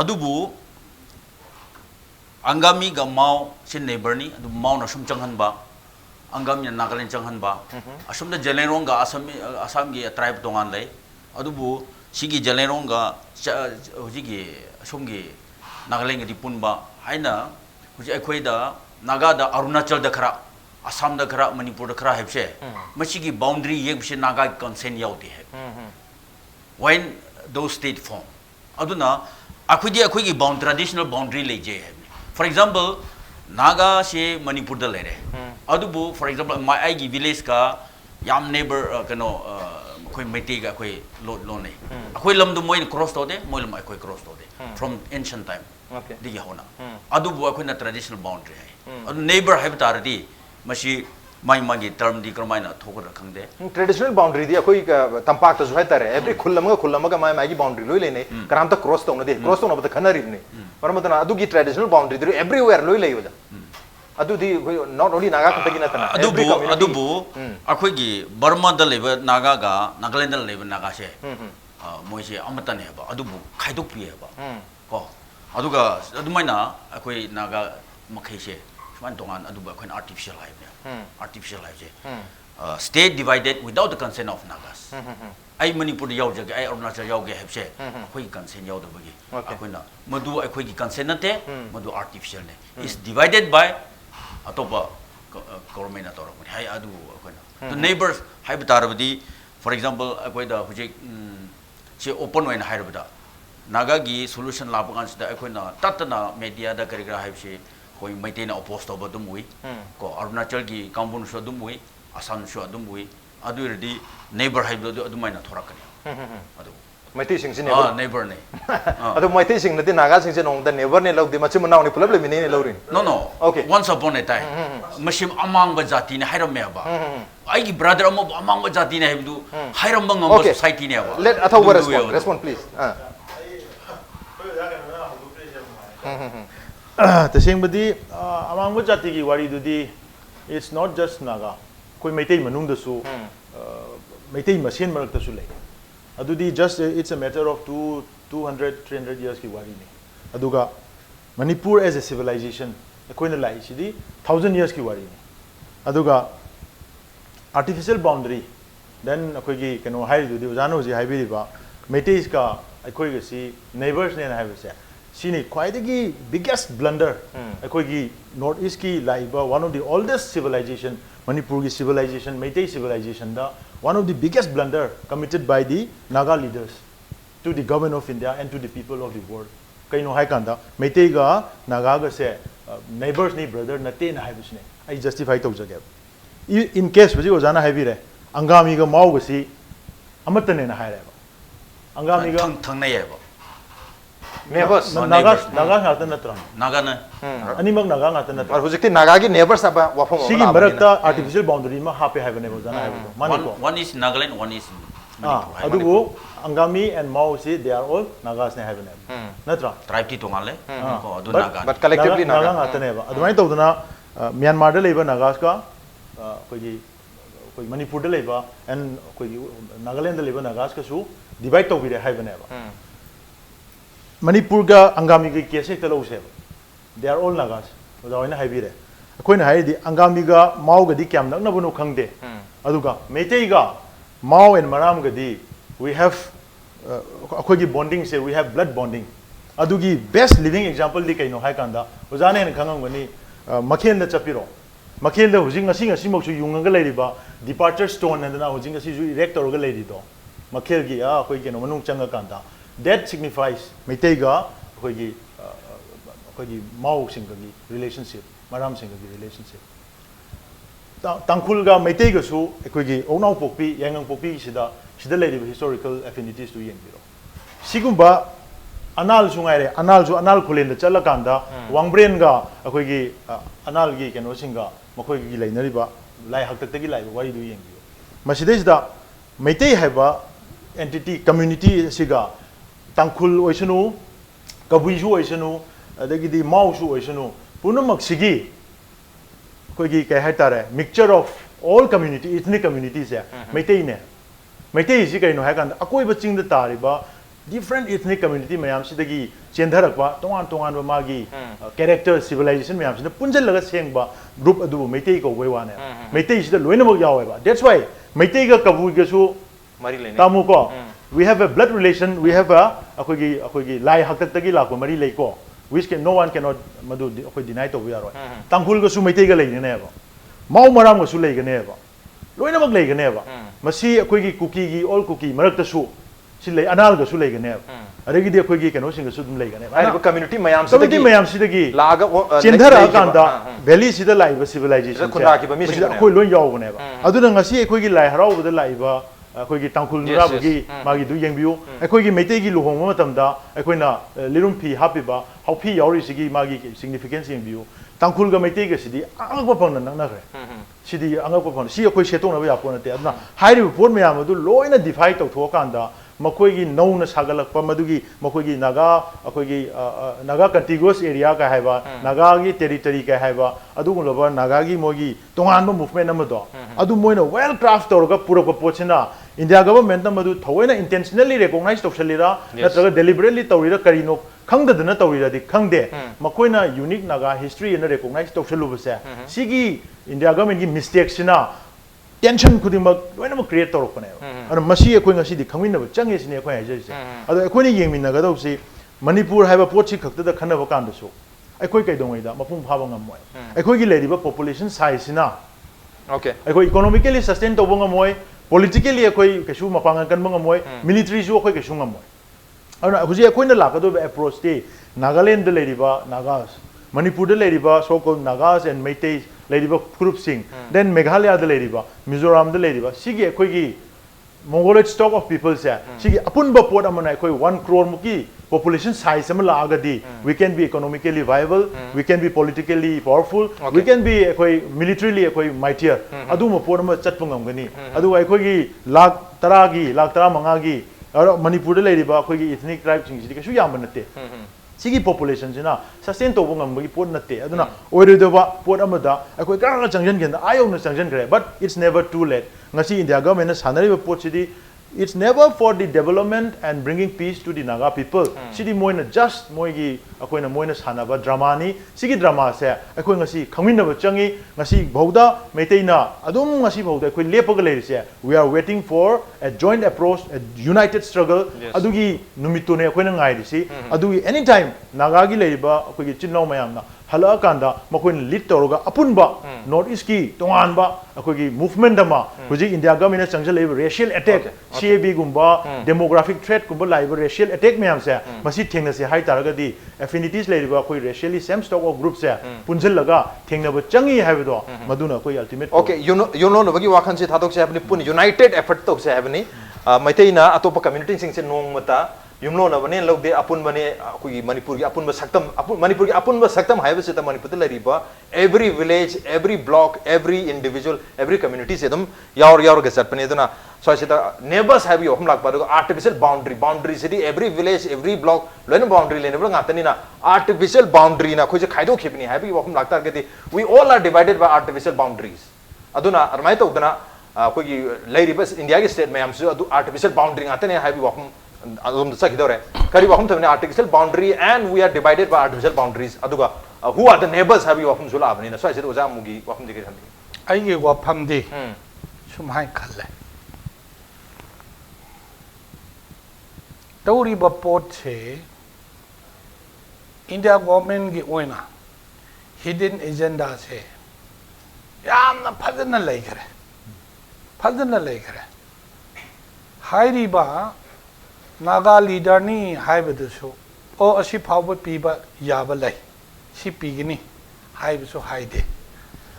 C: adubu angami ga mau sin neighbor ni adu mau na sum changhan ba angami na Nagaland changhan ba asum da Zeliangrong ga Assam gi tribe tongan lei adubu sigi Zeliangrong ga hoji gi asum gi Nagaland gi dipun ba haina hoji akhoi da Naga da Arunachal da khara Assam da khara Manipur da khara hebse machi gi boundary yek bise Naga consent yaudi hai when those state form aduna akhoi gi bound traditional boundary leje hai for example Naga se Manipur da lere adubu for example my ai gi village ka yam neighbor kano koi meti ga koi lo nei koi lam du moi cross to de moi lam koi cross to de from ancient time
A: Okay.
C: digi hona adu bu koi na traditional boundary hai neighbor hai tar di mashi mai magi term di kramai na thokra khangde
A: traditional boundary di koi tampak ta zuhai tare every khullama ga mai gi boundary loi lene karam ta cross to na de cross to na ba khanari ne paramata adu gi traditional boundary di everywhere loi lei oda adu di not only naga ka tagi na tana
C: adu bu akhoi gi Burma da leba naga ga Nagaland da leba naga se moi se amata ne ba adu bu khaidok pi ba ko adu ga adu mai na akhoi naga makhai se sman dongan adu ba akhoi artificial life ne artificial life se state divided without the consent of nagas ai Manipur yaw jage ai Arunachal yaw ge hebse akhoi consent yaw da bagi akhoi na madu akhoi gi consent na te madu artificial ne is divided by atopa government atorok hai adu akhoi na the neighbors hai batarabadi for example akhoi da hujik che open wain hai rabada naga gi solution la pagan sida akhoi na tatna media da karigra hai se koi maite na oppose to badum wi ko Arunachal gi kampun so dum wi Assam so dum wi adu redi neighbor hai do adu mai na thorakani adu
A: maiti sing sin
C: neighbor ne
A: adu maiti sing na di naga sing sin ong da neighbor ne log di machi manau ni pulap le mini ne lorin
C: no
A: Okay.
C: once upon a time mashim amang ba jati ne hairam me ba ai gi brother amo amang ba jati ne hebdu hairam bang ngam
A: Okay.
C: society ne ba
A: let Athouba respond please
D: तसेंबदी अमांग जाति की वारी दुदी it's not just naga कोई मैते मनुंग दसु मैते मशीन मरक दसु ले अदुदी just it's a matter of 200-300 years की वारी ने अदुगा Manipur as a civilization कोई न लाई सिदी 1000 years की वारी ने अदुगा artificial boundary then कोई की कनो हाई दुदी जानो जी हाई भी बा मैते इसका कोई किसी neighbors ने ना हाई बसे Sini quite biggest blunder. Akoigi Northeast ki laiba one of the oldest civilization, Manipur ki civilization, Meitei civilization da one of the biggest blunder committed by the Naga leaders to the government of India and to the people of the world. Kaino hai kanda Meitei ga Naga ga se neighbors ni brother na te na hai bisne. I justify to jagab. In case biji ozana hai bire angami ga mau ga si amatane na hai re ba. Angami ga
C: thang na ye ba
A: neighbors
D: naga ngata natra
C: naga na
D: ani mag naga ngata natra
A: और हुजिकति नागा की neighbors aba wafam
D: sigi marakta artificial boundary ma hape hai bane bojana hai mani ko
C: one is Nagaland one is Manipur
D: adugo angami and mao si they are all nagas ne hai bane natra
C: tribe ti tongale ko adu naga
A: but collectively
D: naga
A: naga
D: ngata ne ba adumai tawdana Myanmar da leiba nagas ka koi Manipur da leiba and koi Nagaland da leiba nagas ka su divide to bi hai bane ba Manipur ga angami ga kese talo se they are all nagas odaina hai bire akoina hai di angami ga mao ga di kyam nak na bunu khangde aduga metei ga mao and maram ga di we have akoi gi bonding se we have blood bonding adugi best living example di kaino hai kanda ojane en khangang gani makhen da chapiro makhen da hujing ngasi mok su yung ga leiri ba departure stone and na hujing ngasi ju erect tor ga leiri do makhel gi akoi keno manung changa kanda that signifies Meiteiga koigi Mao Singagi relationship, Maram Singagi relationship. Tangkul ga Meiteiga su koigi Onau Pokpi, Yangang Pokpi sida lady historical affinities to Yengbiro. Sigumba anal sungaire anal kulen da chala kanda Wangbren ga koigi anal gi keno singa makoigi gi lainari ba lai haktak tagi lai wari du Yengbiro. Masides da Meitei haiba entity community siga Tangkul oisanu, Kabuiju oisanu, adagidi Mausu oisanu, punamak sigi, koigi kai hatare, mixture of all community, ethnic communities ya, Meitei ne. Meitei si kai no hai kan, akoi ba ching da tari ba, different ethnic community mayam si dagi chendharak ba, tongan ba magi character civilization mayam si da punjal laga seng ba group adu Meitei ko goi wane. Meitei si da loina mag yaw ba. That's why Meitei ga Kabui ga su tamu ko. We have a blood relation. We have a akoigi lai haktak tagi la ko mari leiko, which no one cannot madu akoi deny to we are. Tangkul ga su Meitei ga leine ne ba, Mau maram ga su leige ne ba, loina mag leige ne ba. Masi akoigi cookie gi all cookie marak ta su si lei anal ga su lei gane adagi de khoi gi kano sing ga su dum lei gane
A: ai ba community mayam
D: community mayam si dagi
A: laga
D: chendhara kan da valley si da lai ba civilization
A: khunda ki ba mi sing
D: khoi lon yaw bane ba aduna ngasi khoi gi lai harau ba da lai ba khoi gi tangkhul nura ba gi ma gi du yeng biu khoi gi meitei gi luhong ma tam da khoi na lirum phi happy ba how phi yauri si gi ma gi significance yeng biu tangkhul ga meitei ga si di ang ba pang na nang na kre si di ang ba pang si khoi setong na ba ya pon te aduna hai ri pon mayam adu loina defy tau tho kan da मकोई नौन सागलप मकोई नागा अखोई Naga contiguous area का हैबा नागा की territory का हैबा अदुगुलब नागा की मोगी तोंगान मूवमेंट अमदो अदु मोइना वेल क्राफ्ट तौरगा पुरक पोचना इंडिया गवर्नमेंट मदु थवैना इंटेंशनली रिकॉग्नाइज तौसलिरा नत्रगा डेलिबरेटली तौरिरा करिनो खंगदना तौरिरादि खंगदे मकोइना यूनिक नागा हिस्ट्री इन रिकॉग्नाइज तौसलुबसे सिगी इंडिया गवर्नमेंट की मिस्टेक सिना टेंशन खुदिमक लोइनमक क्रिएट तौरपने अन मसी अखोइ ngasi खंगिनब चंगे सिने अखोइ हाइजैसे अदो अखोइनि येंमिनगदौसि मणिपुर हाइबा पोछि खक्तदा खनब कांदसु अखोइ कैदोंगैदा मपुंग फाबा ngमोय अखोइगि लेरिबा पॉपुलेशन साइज सिना ओके अखोइ इकोनॉमिकली सस्टेन तौबो ngमोय पॉलिटिकली अखोइ केसु मपांगन कनबो ngमोय मिलिटरी सु अखोइ केसु ngमोय अन हुजि अखोइना लाकदो अप्रोच दे नागालैंड लेरिबा नागास मणिपुर लेरिबा so called Nagas and Meitei लेरिबा ग्रुप सिंग देन मेघालय द लेरिबा मिजोरम द लेरिबा सिगी अखोइगी Mongoloid stock of people say sigi apunba pot amana koi 1 crore muki population size am la agadi we can be economically viable we can be politically powerful we can be koi militarily koi mightier adu ma pot ma chatpungam gani adu koi gi lakh 10 manga gi manipur de leiriba koi gi ethnic tribe sing sigi su yam nate sigi population jina sustain to bungam gi pot nate aduna oiredoba pot amada koi kara changjan gen ayo na changjan gre but it's never too late ngasi India government sanari pot sidi it's never for the development and bringing peace to the Naga people sidi moina just moigi akoina moina sanaba drama ni sigi drama se akoi ngasi khangmin ba changi ngasi bhauda meiteina adum ngasi bhauda akoi lepaga leiri se we are waiting for a joint approach a united struggle adugi numito ne akoina ngai ri si adugi anytime Naga gi leiriba akoi gi chinnaw mayam na hala kanda makoin lead toroga apunba north east ki tonganba akoi gi movement dama huji India government changjal leib racial attack CAB gumba demographic threat gumba live racial attack mayam se masi thengna se hai taraga di affinities leiriba akoi racially same stock of group se punjal laga thengna ba changi haibedo maduna akoi ultimate
A: okay you know bagi wakhan se thadok se habni pun united effort tok se habni maiteina atopa community sing se nong mata yumlo na bane logde apun bane koi manipur gi apun ba saktam manipur gi apun ba saktam haibe se ta manipur te lariba every village every block every individual every community se dum yaur ga sat pane duna so se ta neighbors have you hum lag ba artificial boundary city every village every block loin boundary lene ba ngatani na artificial boundary na khoi je khaido khipni haibe hum lag tar ge we all are divided by artificial boundaries aduna armai to duna koi gi lairiba india gi state mayam su adu artificial boundary ngatani haibe hum adum sakidore kari wahum tamne artificial boundary and we are divided by artificial boundaries aduga who are the neighbors have you wahum sula abni na so I said oja mugi wahum dike thandi
B: ai ge wafam di sumhai khalle tauri ba pot se India government gi oina hidden agenda se yamna phadana laikare hairi ba Naga leader ni haibedu so o asi phawba piba yaba lai si pigini haibe so haide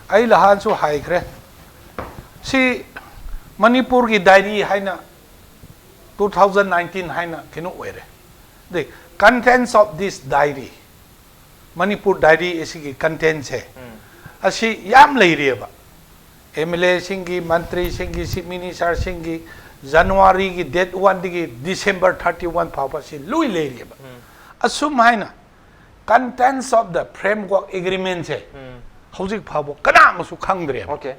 B: ai lahan so haikre si Manipur ki diary haina 2019 haina kino oire the contents of this diary Manipur diary isi ki contents hai asi yam leireba MLA singi mantri singi chief minister singi January ki date 1 digi December 31 phawba si lui leiriba asum haina contents of the framework agreement se hojik phawba kana masu khangdre
A: okay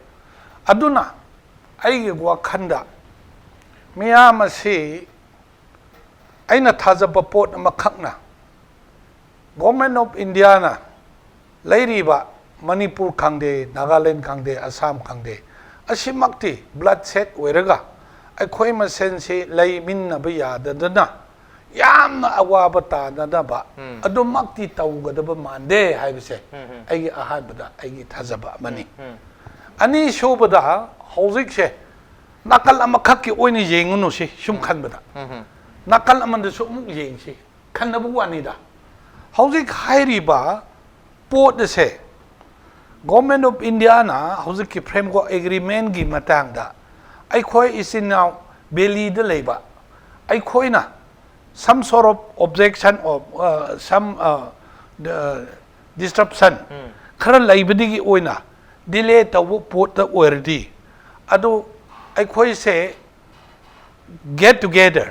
B: aduna ai ge wa khanda miyam ase aina thajaba pot amakhakna government of India na leiriba Manipur khangde Nagaland khangde Assam khangde asimakti bloodshed oiraga अखोई मसेन से लई मिन्न ब याददना यामना अवाब तादनबा अदुमक्ति तौगदब मानदे हाइबसे आइगी अहाबदा आइगी थाजबा money अनि शोबदा हौजिक से नकल अमखक की ओइनि येंगुनु से सुम खनबदा nakal aman da su mu yeng si kan na bu wani da hauzik hairi ba port da se government of India na hauzik ki framework agreement gi matang da ai khoi isin now beli da leiba ai khoi na some sort of objection of some disruption khara leibadi gi oina delay taw port da already ado ai khoi se get together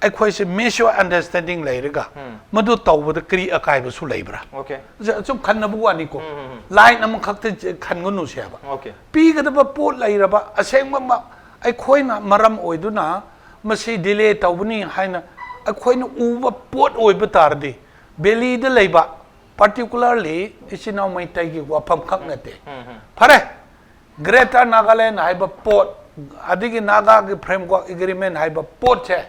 B: ai khoi se mutual understanding leiraga madu tawbada kri akai ba su leibra
A: okay
B: zum khan na bu ani ko line am khakte khan ngunu se ba
A: okay
B: pi ga da port leiraba aseng ma ai khoi na maram oiduna masi delay tawbni haina ai khoi na uba port oiba tardi beli da leiba particularly isinaw mai tai gi wapam khak na te phare Greater Nagaland haiba port adigi Naga gi framework agreement haiba port che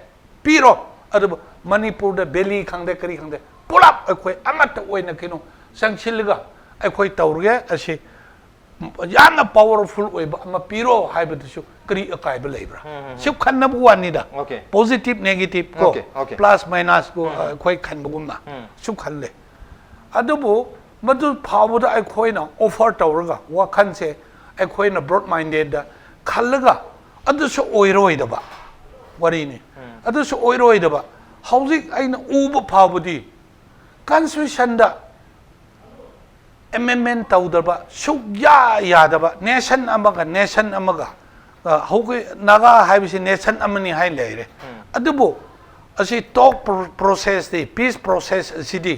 B: piro adu Manipur da beli khangde kari khangde pulap akhoi amata oina kino sangchilga akhoi tawrge asi yana powerful oiba ama piro haiba du kari akai ba leibra sip khanna bu wani da positive negative ko plus minus ko akhoi khan bugumna sip khanle adubu madu phawda akhoi na offer tawrga wa khan se akhoi na broad minded da khallaga adu so oiroi da ba wari ni adu so oiroi da ba hauzik aina uba phawdi constitution da amendment tawda ba so ya da ba nation amaga hauki naga haibisi nation amani hai leire adubu asi talk process the peace process city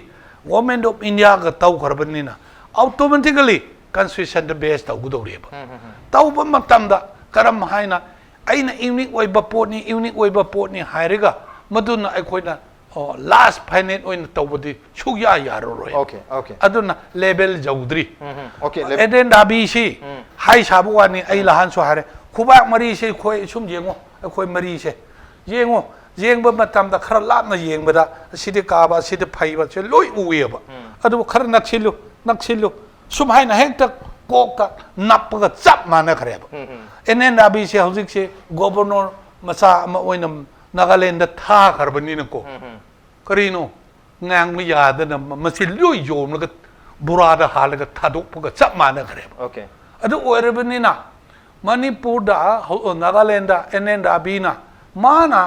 B: government of India ga taw kharbani na automatically constitution the base taw gudori ba taw ba matam da karam haina aina unique oiba port ni hairiga maduna aikoina last finite oina tawbodi sugya yaroroi
A: okay
B: aduna level jawdri
A: okay
B: and then dabi si hai sabu wani ai lahan so hare khubak mari se khoi sum jengo khoi mari se jengo jengba matam da khara lapna jengba da sidi ka ba sidi phai ba che loi uwe ba adu khara naksilu sum haina hekta kokka napga chap mana khare ba enen dabi se hojik se governor masa ama oinam Nagaland da tha kharbani na ko karino ngang mi ya da na masil loi yom na burada halaga thaduk puga chap mana khare ba
A: okay
B: adu oirbani na Manipur da Nagaland da enen dabi na mana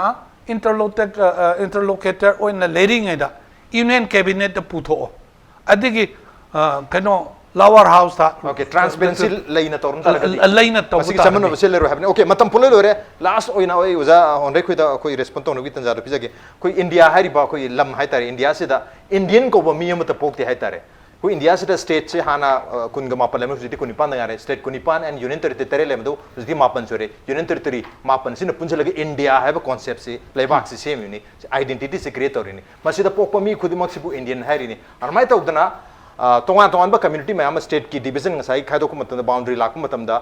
B: interlocutor oina leading da union cabinet da putho adigi kano lower house da
A: okay transparency laina torun
B: laina to
A: masik samano basel ro habne okay matam pole lore last oina oi uza Honreikhui da koi respond to no gitan jaro pijage koi India hari ba koi lam hai tare India se da Indian ko ba miyam ta pokte hai tare koi India se da state se hana kun ga mapan lem jiti kuni pan ngare state kuni pan and union territory tare lem do jiti mapan chore union territory mapan sin punjala India have a concept se laibak se same uni identity se create orini masida pokpa mi khudimak sibu Indian hari ni armai ta udana tongan ba community mayam state ki division ngasai khai doku matam boundary lakum matam da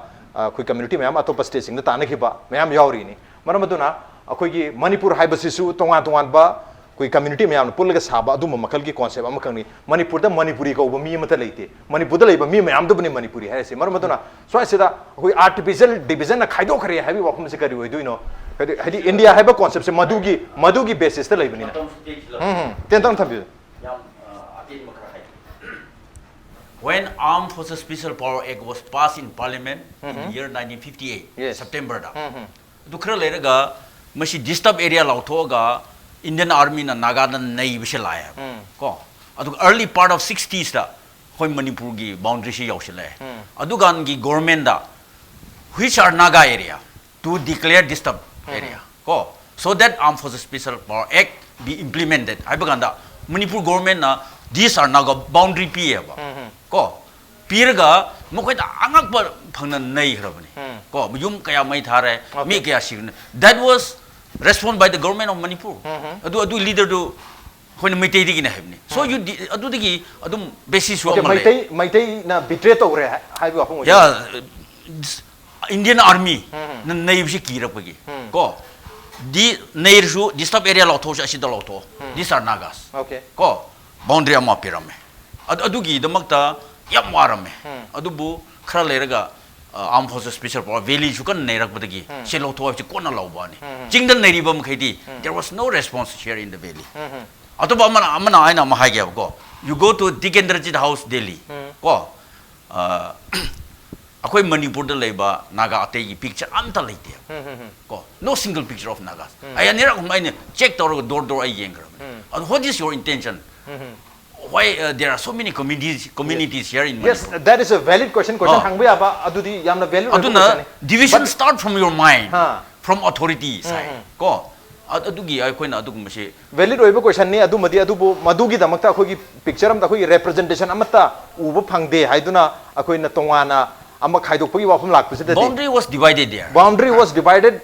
A: khoi community mayam atop state sing da tanakhiba mayam yauri ni maramaduna akhoi gi Manipur haibasisu tongan ba koi community mayam pulga saba adu makal gi concept amakani Manipur da Manipuri ko ba mi mata leite Manipur da leiba mi mayam da bani Manipuri hai se maramaduna so sida koi artificial division na khaido khare habi wakum se kari hoi duino hadi India haiba concept se madugi basis da leibani na tentam thabi
C: When Armed Forces Special Power Act was passed in Parliament in the year 1958, September da. Du khara leraga mashi disturbed area lauthoga Indian Army na Naga da nai bishalaya. Ko adu early part of 60s da hoi Manipur gi boundary shi yausile. Adu gan gi government da which are Naga area to declare disturbed area. Ko so that Armed Forces Special Power Act be implemented. Hai baganda Manipur government na these are Naga boundary PA ba. Ko pirga mokai da angak ba phangna nei khrabani ko yum kaya mai thare mi kaya signa that was responded by the government of Manipur adu leader do when maitai digi na hebni so you adu digi adum basis wa
A: maitai na betray to re hai ba phung
C: yeah Indian Army na nei bi kira pagi ko di nei ru disturb area lo tho asi da lo tho these are Nagas
A: okay
C: ko boundary ama pirame adugi damakta yam warame adubu khara leraga armed forces special power valley chu kan nei rak badagi se lo thoi chu kona lo ba ni jing dan nei ri bam khaidi there was no response here in the valley atoba amana aina ma ha ge ko you go to Dikendrajit house Delhi ko akhoi Manipur da leiba naga ate gi picture amta leite ko no single picture of nagas I anira ko mai check tor door ai yeng gra what is your intention why there are so many communities here in
A: Yes,
C: Manipur?
A: that is a valid question. Question hangbe aba adudi yamna valid.
C: Aduna division
A: But-
C: start from your mind,
A: Huh.
C: from authority side. Ko adugi ai koina adug mase
A: valid oiba question ni adu madi adu bo madugi damakta akhoi gi picture am da akhoi representation amata uba phangde haiduna akhoi na tongana ama khaidok pagi wafum lak pise
C: boundary was divided there.
A: boundary was divided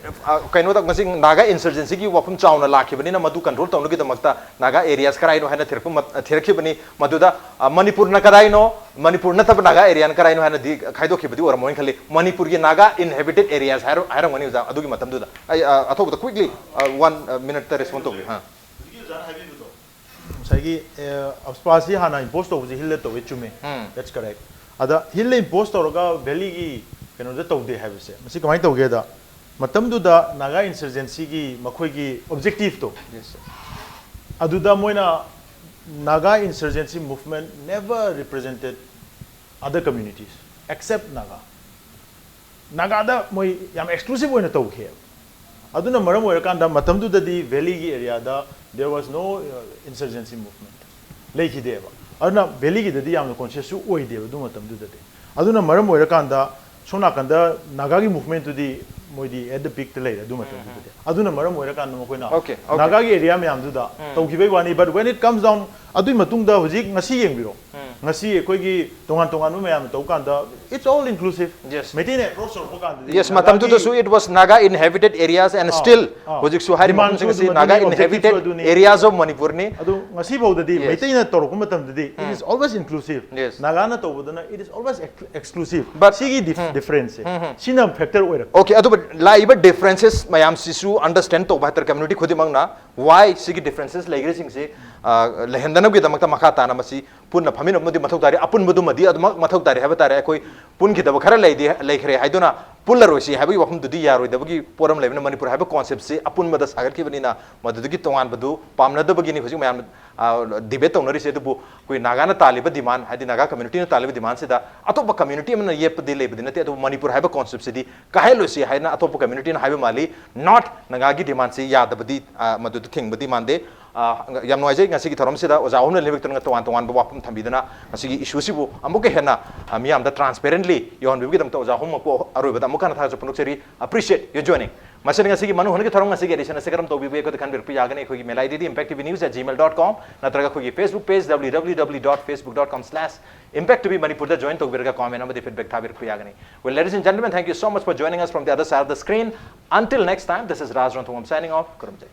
A: kaino tak masing naga insurgency gi wafum chauna lakhibani na madu control tawnu gi damakta naga areas karai no hana thirpum thirkhibani maduda manipur na karai no manipur na tab naga area na karai no hana di khaido khibadi or moin khali manipur gi naga inhabited areas haro haro ngani uza adu gi matam duda athob quickly 1 minute ta respond to ha
D: saigi abspasi hana impose to ji hille to chume that's correct ada hille impose to ga valley gi keno da to de have se masi kamai to ge da matam du da naga insurgency gi makhoi gi objective to
A: yes sir.
D: adu da moina naga insurgency movement never represented other communities except naga da moi yam exclusive oina to ge aduna maram oira kan da matam du da di valley gi area da there was no insurgency movement leiki deba aduna valley gi da di yam conscious su oi deba du matam du da de aduna maram oira kan da sona kan da naga gi movement du di moi di at the peak te leira du matam du da de aduna maram oira kan mo koina
A: Okay.
D: naga gi area me am du da to gi bai wani but when it comes down adui matung da hojik ngasi yeng biro ngasi ekoi gi tongan tongan me am to kan da it's all inclusive
A: Yes.
D: metine approach or kan
A: Yes, matam tu so it was Naga inhabited areas and still hojik su hari
D: Demand
A: mapum
D: su
A: sing
D: du
A: Naga
D: maduni objective
A: inhabited
D: su aduni.
A: areas of Manipur ni
D: adu ngasi baudadi
A: Yes.
D: meitai na torok matam dadi it is always inclusive
A: Yes.
D: nagana tobudana it is always exclusive
A: But-
D: sigi difference sina factor oirak
A: okay adu laiba differences mayam sisu understand to bahtar community khudi mangna why sigi differences laigre sing se lehendana gi damakta makha tana masi punna phamin modi mathau tari apun bodu madi adma mathau tari haba tare koi pun gi dab khara laidi laikre haiduna pulla roisi habi wafum dudi yaroi dabagi poram leibna manipur haba concept se apun mada sagar ki banina madugi tongan badu pamna dabagi ni hojik mayam debate tonari se dubu koi nagana taliba demand hadi naga community na taliba demand se da atopa community amna yep de lebdi nate adu manipur haba concept se di kahelo se haina atopa community na haba mali not naga gi demand se yadabadi madu thing badi mande yam noise ngasi gi thorom se da oja hom lebek ton tongan tongan ba wapum thambidana ngasi gi issue sibu amuke hena miyam da transparently yon bi gi dam to oja hom ko aroi bada mukana tha chupnuk seri appreciate your joining masen ngasi gi manu hon gi thorom ngasi gi edition se karam to bi ko kan bir pi yagane ko gi mail id impacttvnews@gmail.com natraga ko gi facebook page www.facebook.com/impacttvmanipur da join to bir ga comment amadi feedback tha bir pi yagane well ladies and gentlemen thank you so much for joining us from the other side of the screen until next time this is Raj Nongthombam signing off kurum jai